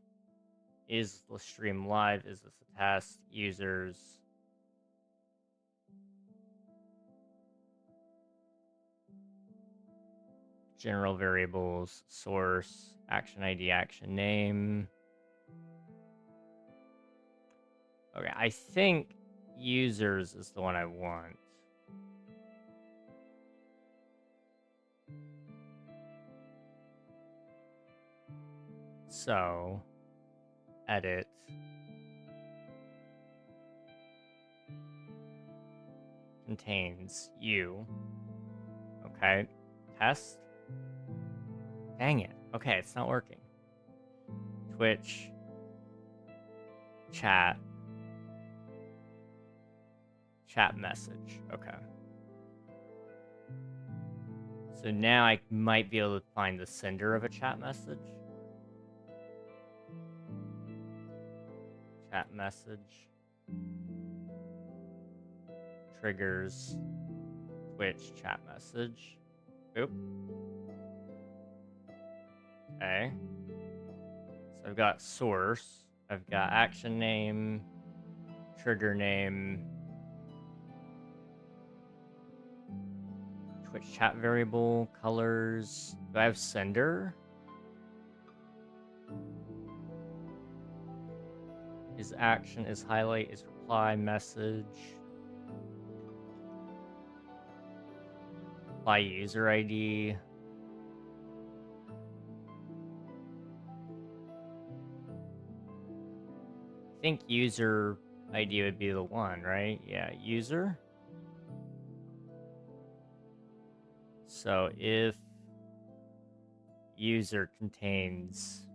Is the stream live? Is this a test? Users. General variables, source, action ID, action name. Okay, I think users is the one I want. So, edit. Contains you. Okay, test. Dang it. Okay, it's not working. Twitch. Chat. Chat message. Okay. So now I might be able to find the sender of a chat message. Chat message. Triggers. Twitch chat message. Oop. Okay. So I've got source. I've got action name. Trigger name. Twitch chat variable. Colors. Do I have sender? Is action, is highlight, is reply, message. Apply user ID. I think user ID would be the one, right? Yeah, user. So if user contains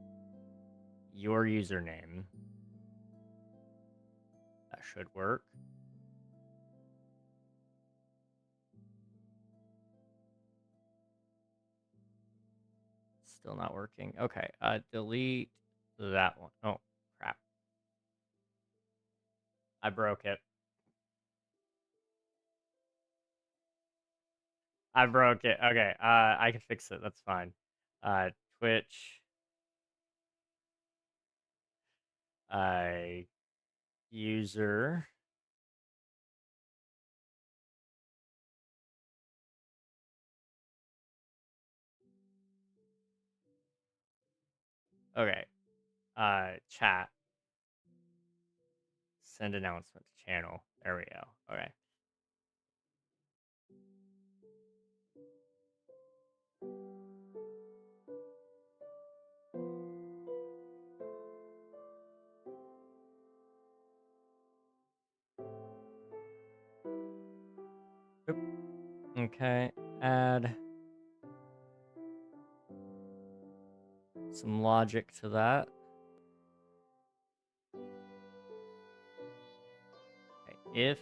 your username, that should work. Still not working. Okay, delete that one. Oh, crap. I broke it. I broke it. Okay, I can fix it. That's fine. Twitch. User. Okay. Chat. Send announcement to channel. There we go. Okay. Oop. Okay. Add some logic to that. Okay. If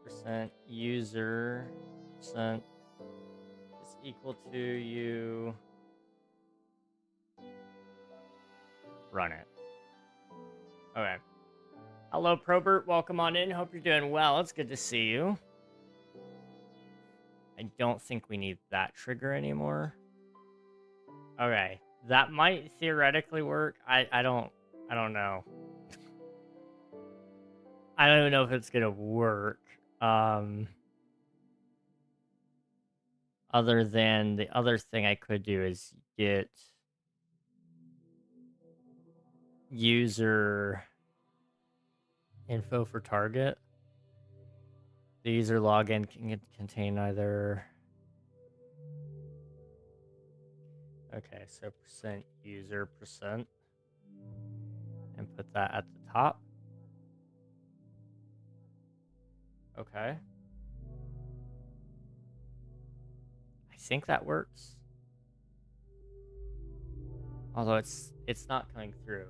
percent user percent is equal to you, run it. Okay. Hello, Probert. Welcome on in. Hope you're doing well. It's good to see you. I don't think we need that trigger anymore. Okay. That might theoretically work. I don't know. I don't even know if it's gonna work. Other than the other thing I could do is get user info for target. The user login can contain either. Okay, so percent user percent, and put that at the top. Okay. I think that works. Although it's not coming through.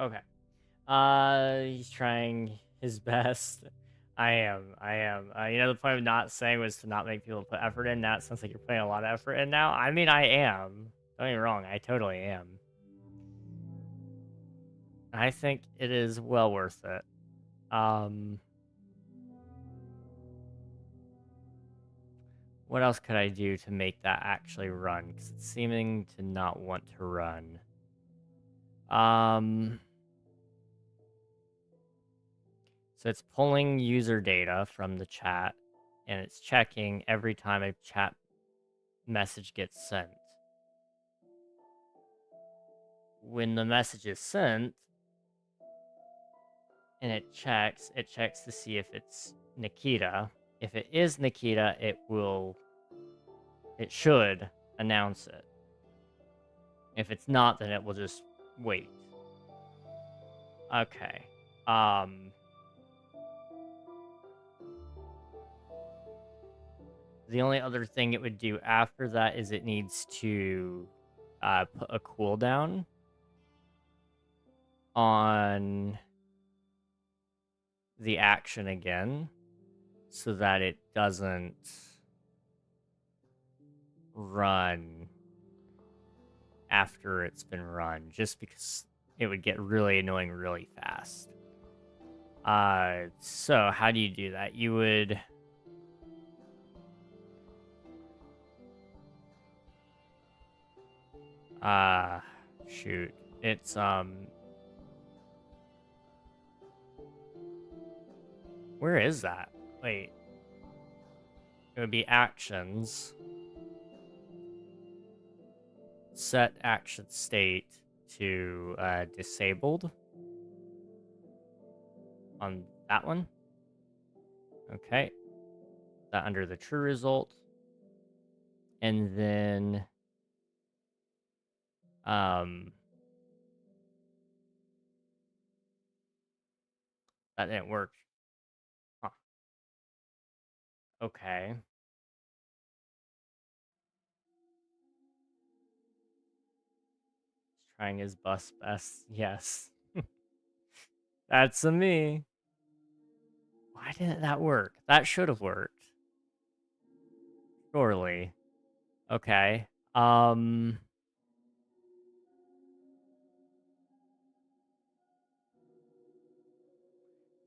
Okay. He's trying his best. I am. You know, the point of not saying was to not make people put effort in. Now it sounds like you're putting a lot of effort in now. I mean, I am. Don't get me wrong. I totally am. I think it is well worth it. What else could I do to make that actually run? Because it's seeming to not want to run. So it's pulling user data from the chat, and it's checking every time a chat message gets sent. When the message is sent, and it checks to see if it's Nikita. If it is Nikita, it should announce it. If it's not, then it will just wait. Okay. The only other thing it would do after that is it needs to put a cooldown on the action again so that it doesn't run after it's been run, just because it would get really annoying really fast. So how do you do that? You would shoot. It's where is that? Wait. It would be actions. Set action state to disabled on that one. Okay. That under the true result. And then that didn't work. Huh. Okay. He's trying his best. Yes. That's a me. Why didn't that work? That should have worked. Surely. Okay. If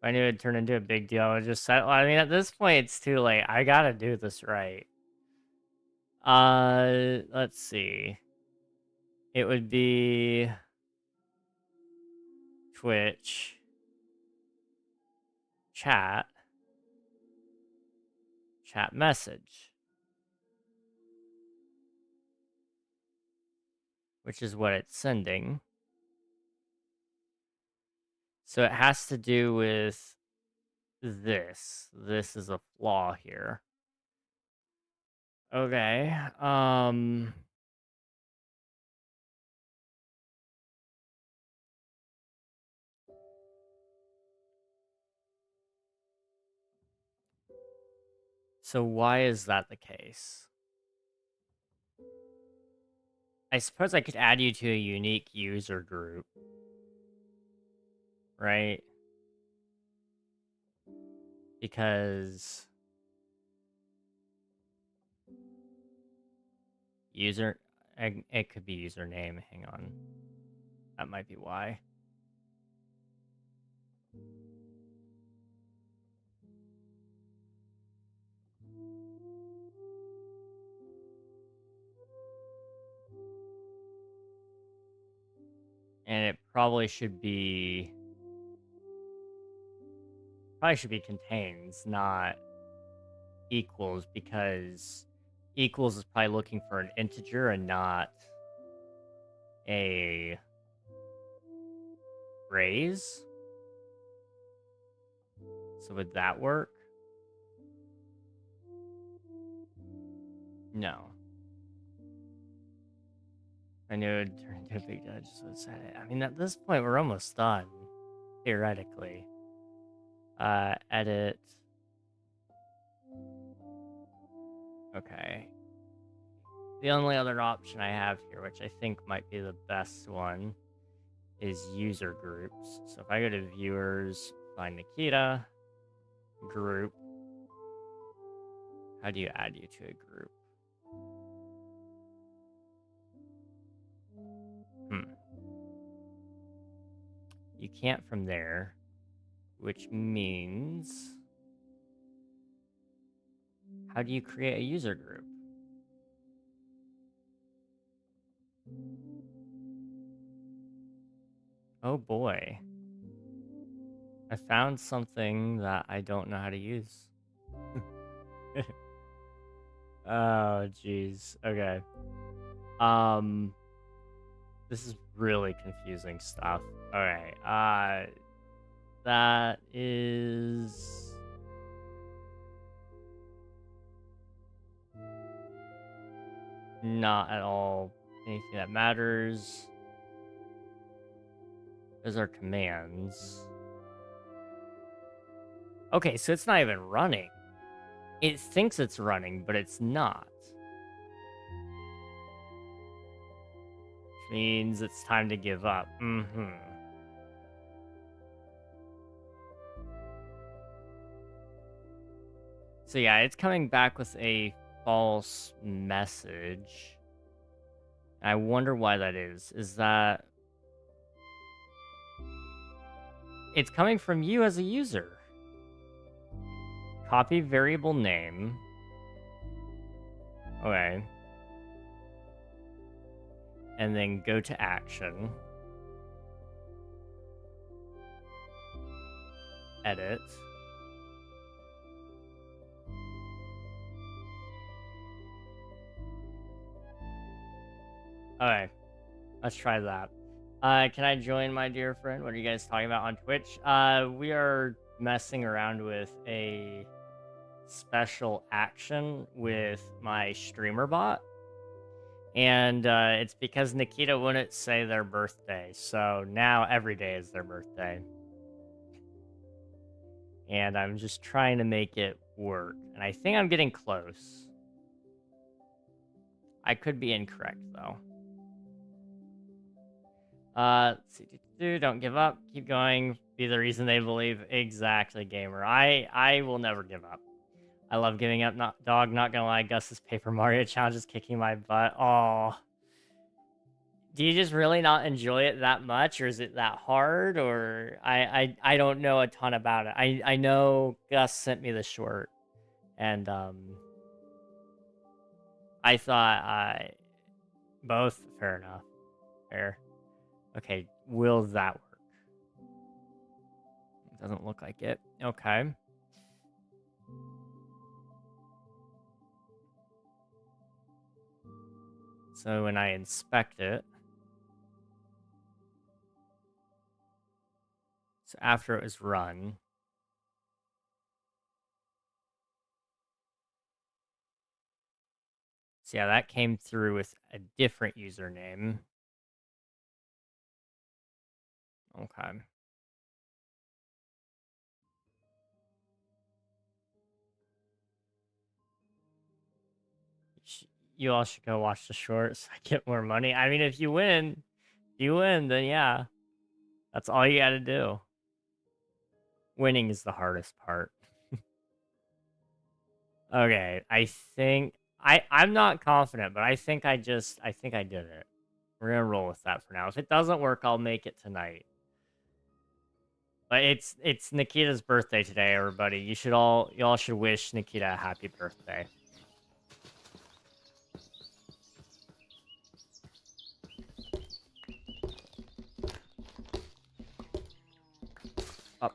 I knew it'd turn into a big deal, I would just say, well, I mean, at this point, it's too late. I gotta do this right. Let's see. It would be Twitch, chat message, which is what it's sending. So it has to do with this. This is a flaw here. Okay. So why is that the case? I suppose I could add you to a unique user group, right? Because user, it could be username. Hang on. That might be why. And it probably should be contains, not equals, because equals is probably looking for an integer and not a phrase. So would that work? No. I knew it would turn into a big judge. I mean, at this point, we're almost done, theoretically. Edit. Okay. The only other option I have here, which I think might be the best one, is user groups. So if I go to viewers, find Nikita, group. How do you add you to a group? You can't from there, which means... How do you create a user group? Oh boy. I found something that I don't know how to use. Oh, jeez. Okay. This is really confusing stuff. Okay. That is... not at all anything that matters. Those are commands. Okay, so it's not even running. It thinks it's running, but it's not. Which means it's time to give up. So yeah, it's coming back with a false message. I wonder why that is. Is that... It's coming from you as a user. Copy variable name. Okay. And then go to action. Edit. Okay. Let's try that. Can I join, my dear friend? What are you guys talking about on Twitch? We are messing around with a special action with my streamer bot. And it's because Nikita wouldn't say their birthday. So now every day is their birthday. And I'm just trying to make it work. And I think I'm getting close. I could be incorrect, though. Let's see. Don't give up. Keep going. Be the reason they believe. Exactly, gamer. I will never give up. I love giving up. Dog, not gonna lie. Gus's Paper Mario challenge is kicking my butt. Oh. Do you just really not enjoy it that much, or is it that hard? Or I don't know a ton about it. I know Gus sent me the short, and I thought both. Fair enough. Fair. Okay, will that work? It doesn't look like it. Okay. So when I inspect it, so after it was run, so yeah, that came through with a different username. Okay. You all should go watch the short so I get more money. I mean, if you win, then yeah. That's all you gotta do. Winning is the hardest part. Okay, I think... I'm not confident, but I think I did it. We're gonna roll with that for now. If it doesn't work, I'll make it tonight. But it's Nikita's birthday today, everybody. Y'all should wish Nikita a happy birthday. Oh.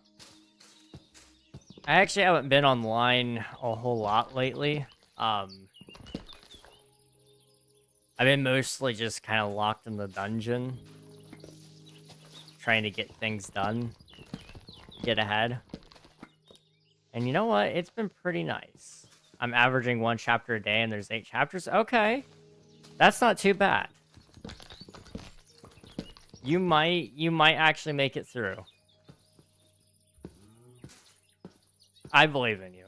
I actually haven't been online a whole lot lately. I've been mostly just kind of locked in the dungeon, trying to get things done, get ahead. And you know what? It's been pretty nice. I'm averaging 1 chapter a day and there's 8 chapters. Okay. That's not too bad. You might actually make it through. I believe in you.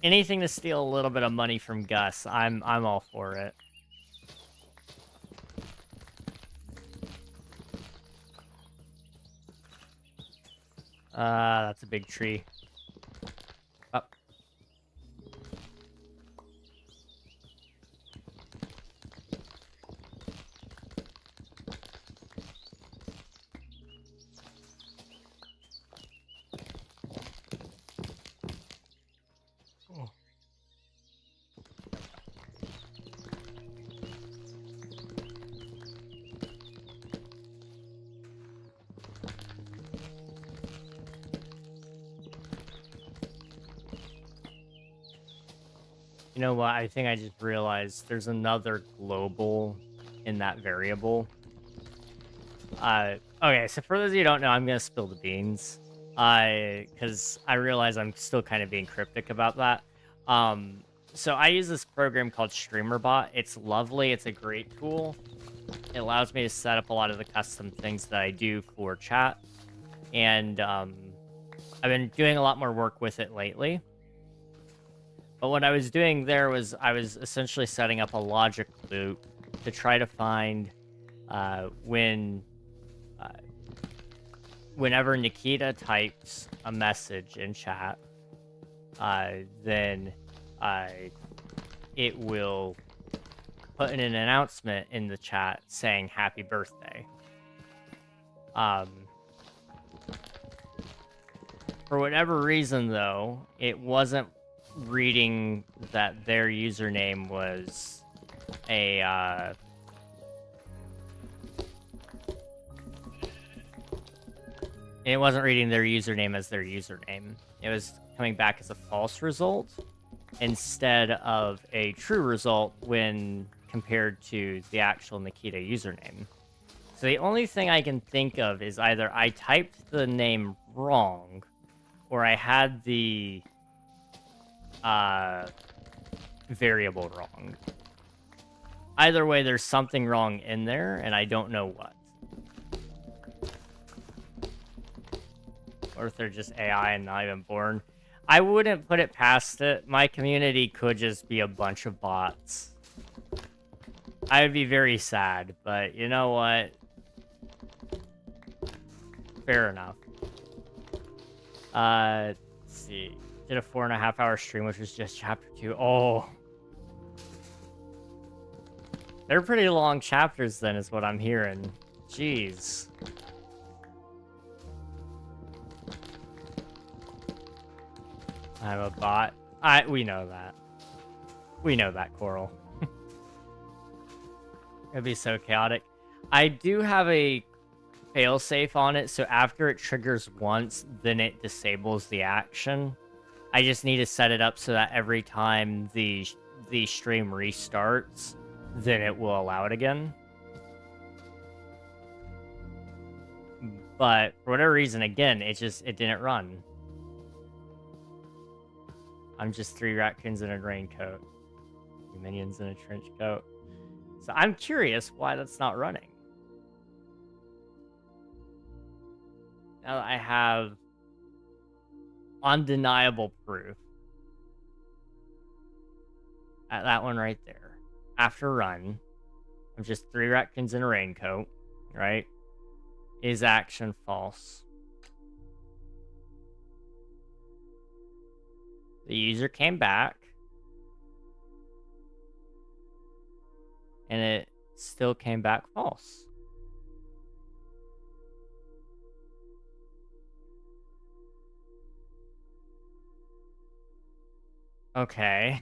Anything to steal a little bit of money from Gus, I'm all for it. That's a big tree. Up. Oh. You know what? I think I just realized there's another global in that variable. Okay, so for those of you who don't know, I'm gonna spill the beans. Because I realize I'm still kind of being cryptic about that. So I use this program called StreamerBot. It's lovely. It's a great tool. It allows me to set up a lot of the custom things that I do for chat. And I've been doing a lot more work with it lately. But what I was doing there was I was essentially setting up a logic loop to try to find whenever Nikita types a message in chat, then it will put in an announcement in the chat saying happy birthday. For whatever reason, though, it wasn't reading that their username was a it wasn't reading their username as their username. It was coming back as a false result instead of a true result when compared to the actual Nikita username. So the only thing I can think of is either I typed the name wrong or I had the variable wrong. Either way, there's something wrong in there, and I don't know what. Or if they're just AI and not even born. I wouldn't put it past it. My community could just be a bunch of bots. I would be very sad, but you know what? Fair enough. Let's see. Did a 4.5-hour stream, which was just chapter 2. Oh. They're pretty long chapters then, is what I'm hearing. Jeez. I'm a bot. We know that. We know that, Coral. It'd be so chaotic. I do have a failsafe on it, so after it triggers once, then it disables the action. I just need to set it up so that every time the stream restarts, then it will allow it again. But for whatever reason, again, it didn't run. I'm just 3 raccoons in a raincoat. 2 minions in a trench coat. So I'm curious why that's not running. Now that I have undeniable proof. At that one right there. After run, I'm just 3 raccoons in a raincoat, right? Is action false? The user came back. And it still came back false. Okay.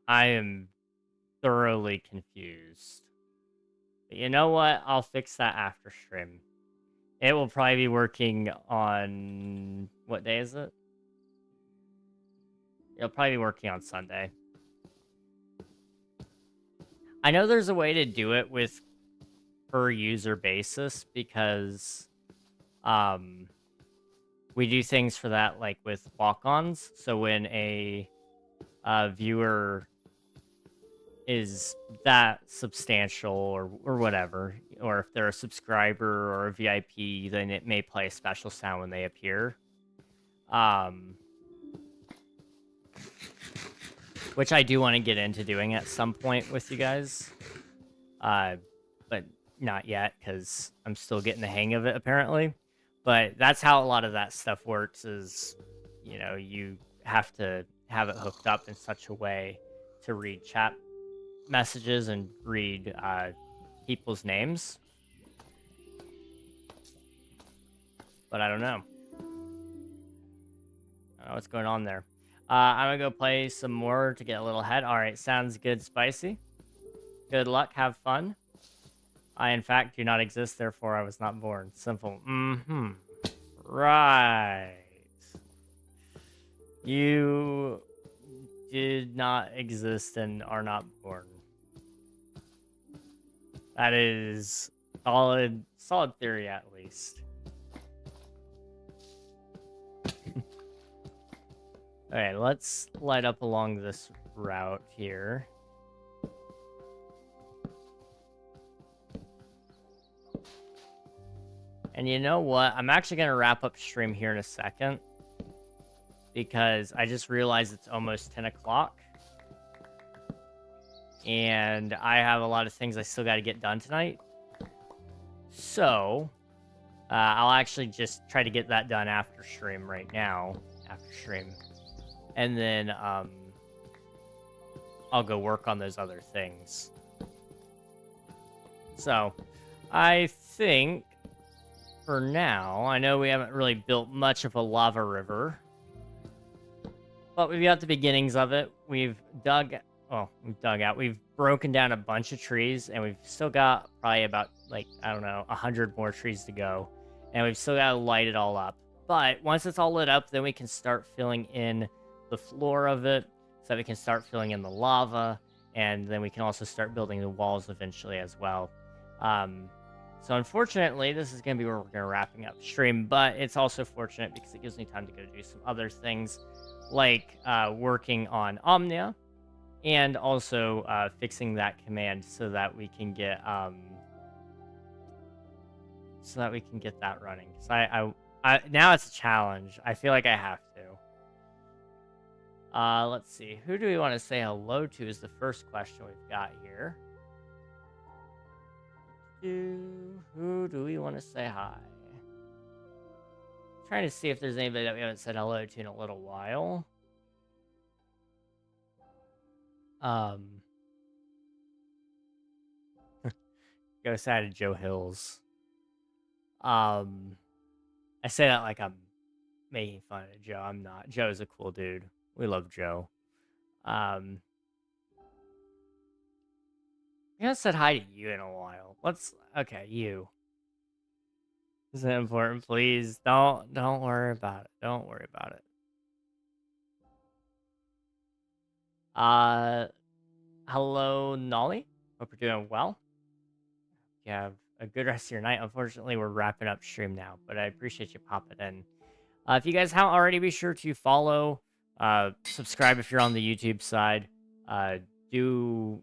I am thoroughly confused. But you know what? I'll fix that after stream. It will probably be working on... What day is it? It'll probably be working on Sunday. I know there's a way to do it with per user basis because we do things for that like with walk-ons. So when a viewer is that substantial or whatever, or if they're a subscriber or a VIP, then it may play a special sound when they appear. Which I do want to get into doing at some point with you guys. But not yet, because I'm still getting the hang of it, apparently. But that's how a lot of that stuff works is, you know, you have to have it hooked up in such a way to read chat messages and read people's names. But I don't know. I don't know what's going on there. I'm going to go play some more to get a little ahead. All right, sounds good, Spicy. Good luck, have fun. I, in fact, do not exist, therefore I was not born. Simple. Mm-hmm. Right. You did not exist and are not born. That is solid theory, at least. Okay, let's light up along this route here. And you know what? I'm actually going to wrap up stream here in a second. Because I just realized it's almost 10 o'clock. And I have a lot of things I still got to get done tonight. So, I'll actually just try to get that done after stream right now. After stream. And then, I'll go work on those other things. So, I think... For now, I know we haven't really built much of a lava river. But we've got the beginnings of it. We've dug out. We've broken down a bunch of trees, and we've still got probably about, like, I don't know, 100 more trees to go. And we've still got to light it all up. But once it's all lit up, then we can start filling in the floor of it, so that we can start filling in the lava, and then we can also start building the walls eventually as well. So unfortunately, this is going to be where we're going to wrapping up stream, but it's also fortunate because it gives me time to go do some other things, like working on Omnia, and also fixing that command so that we can get that running. So I now it's a challenge. I feel like I have to. Let's see. Who do we want to say hello to is the first question we've got here. Who do we want to say hi? Trying to see if there's anybody that we haven't said hello to in a little while. Go sad to Joe Hills. I say that like I'm making fun of Joe. I'm not. Joe's a cool dude. We love Joe. We haven't said hi to you in a while. Okay, you. Is it important? Please don't worry about it. Don't worry about it. Hello, Nolly. Hope you're doing well. You have a good rest of your night. Unfortunately, we're wrapping up stream now, but I appreciate you popping in. If you guys haven't already, be sure to follow, subscribe if you're on the YouTube side. Do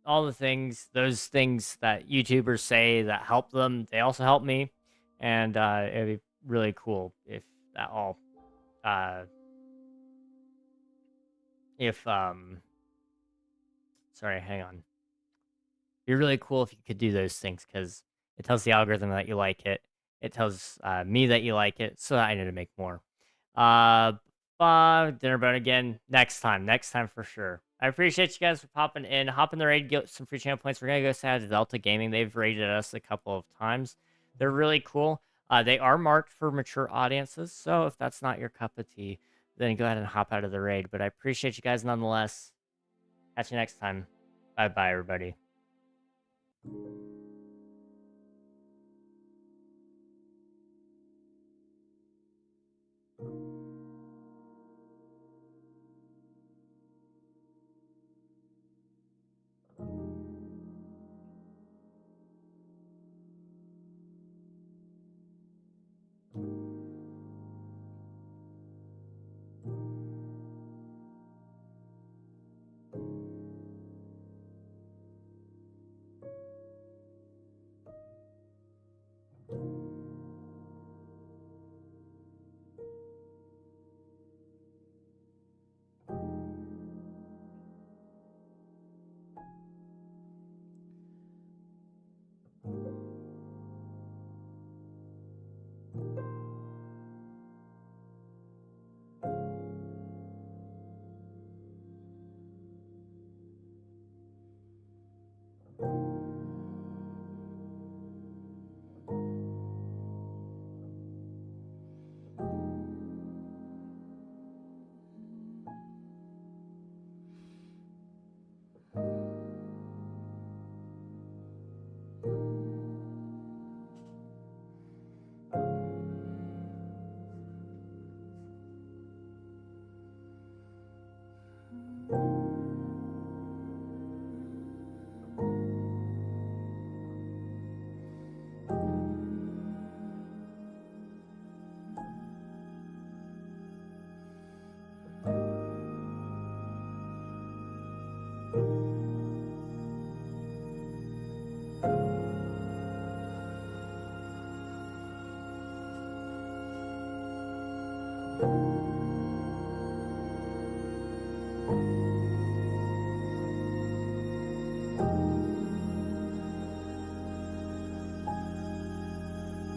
all the things, those things that YouTubers say that help them, they also help me. And it'd be really cool if that all, sorry, hang on. It'd be really cool if you could do those things, because it tells the algorithm that you like it. It tells me that you like it, so that I need to make more. Dinner bone again next time for sure. I appreciate you guys for popping in. Hop in the raid, get some free channel points. We're gonna go say hi to Delta Gaming. They've raided us a couple of times. They're really cool. They are marked for mature audiences, so if that's not your cup of tea, then go ahead and hop out of the raid. But I appreciate you guys nonetheless. Catch you next time. Bye bye, everybody.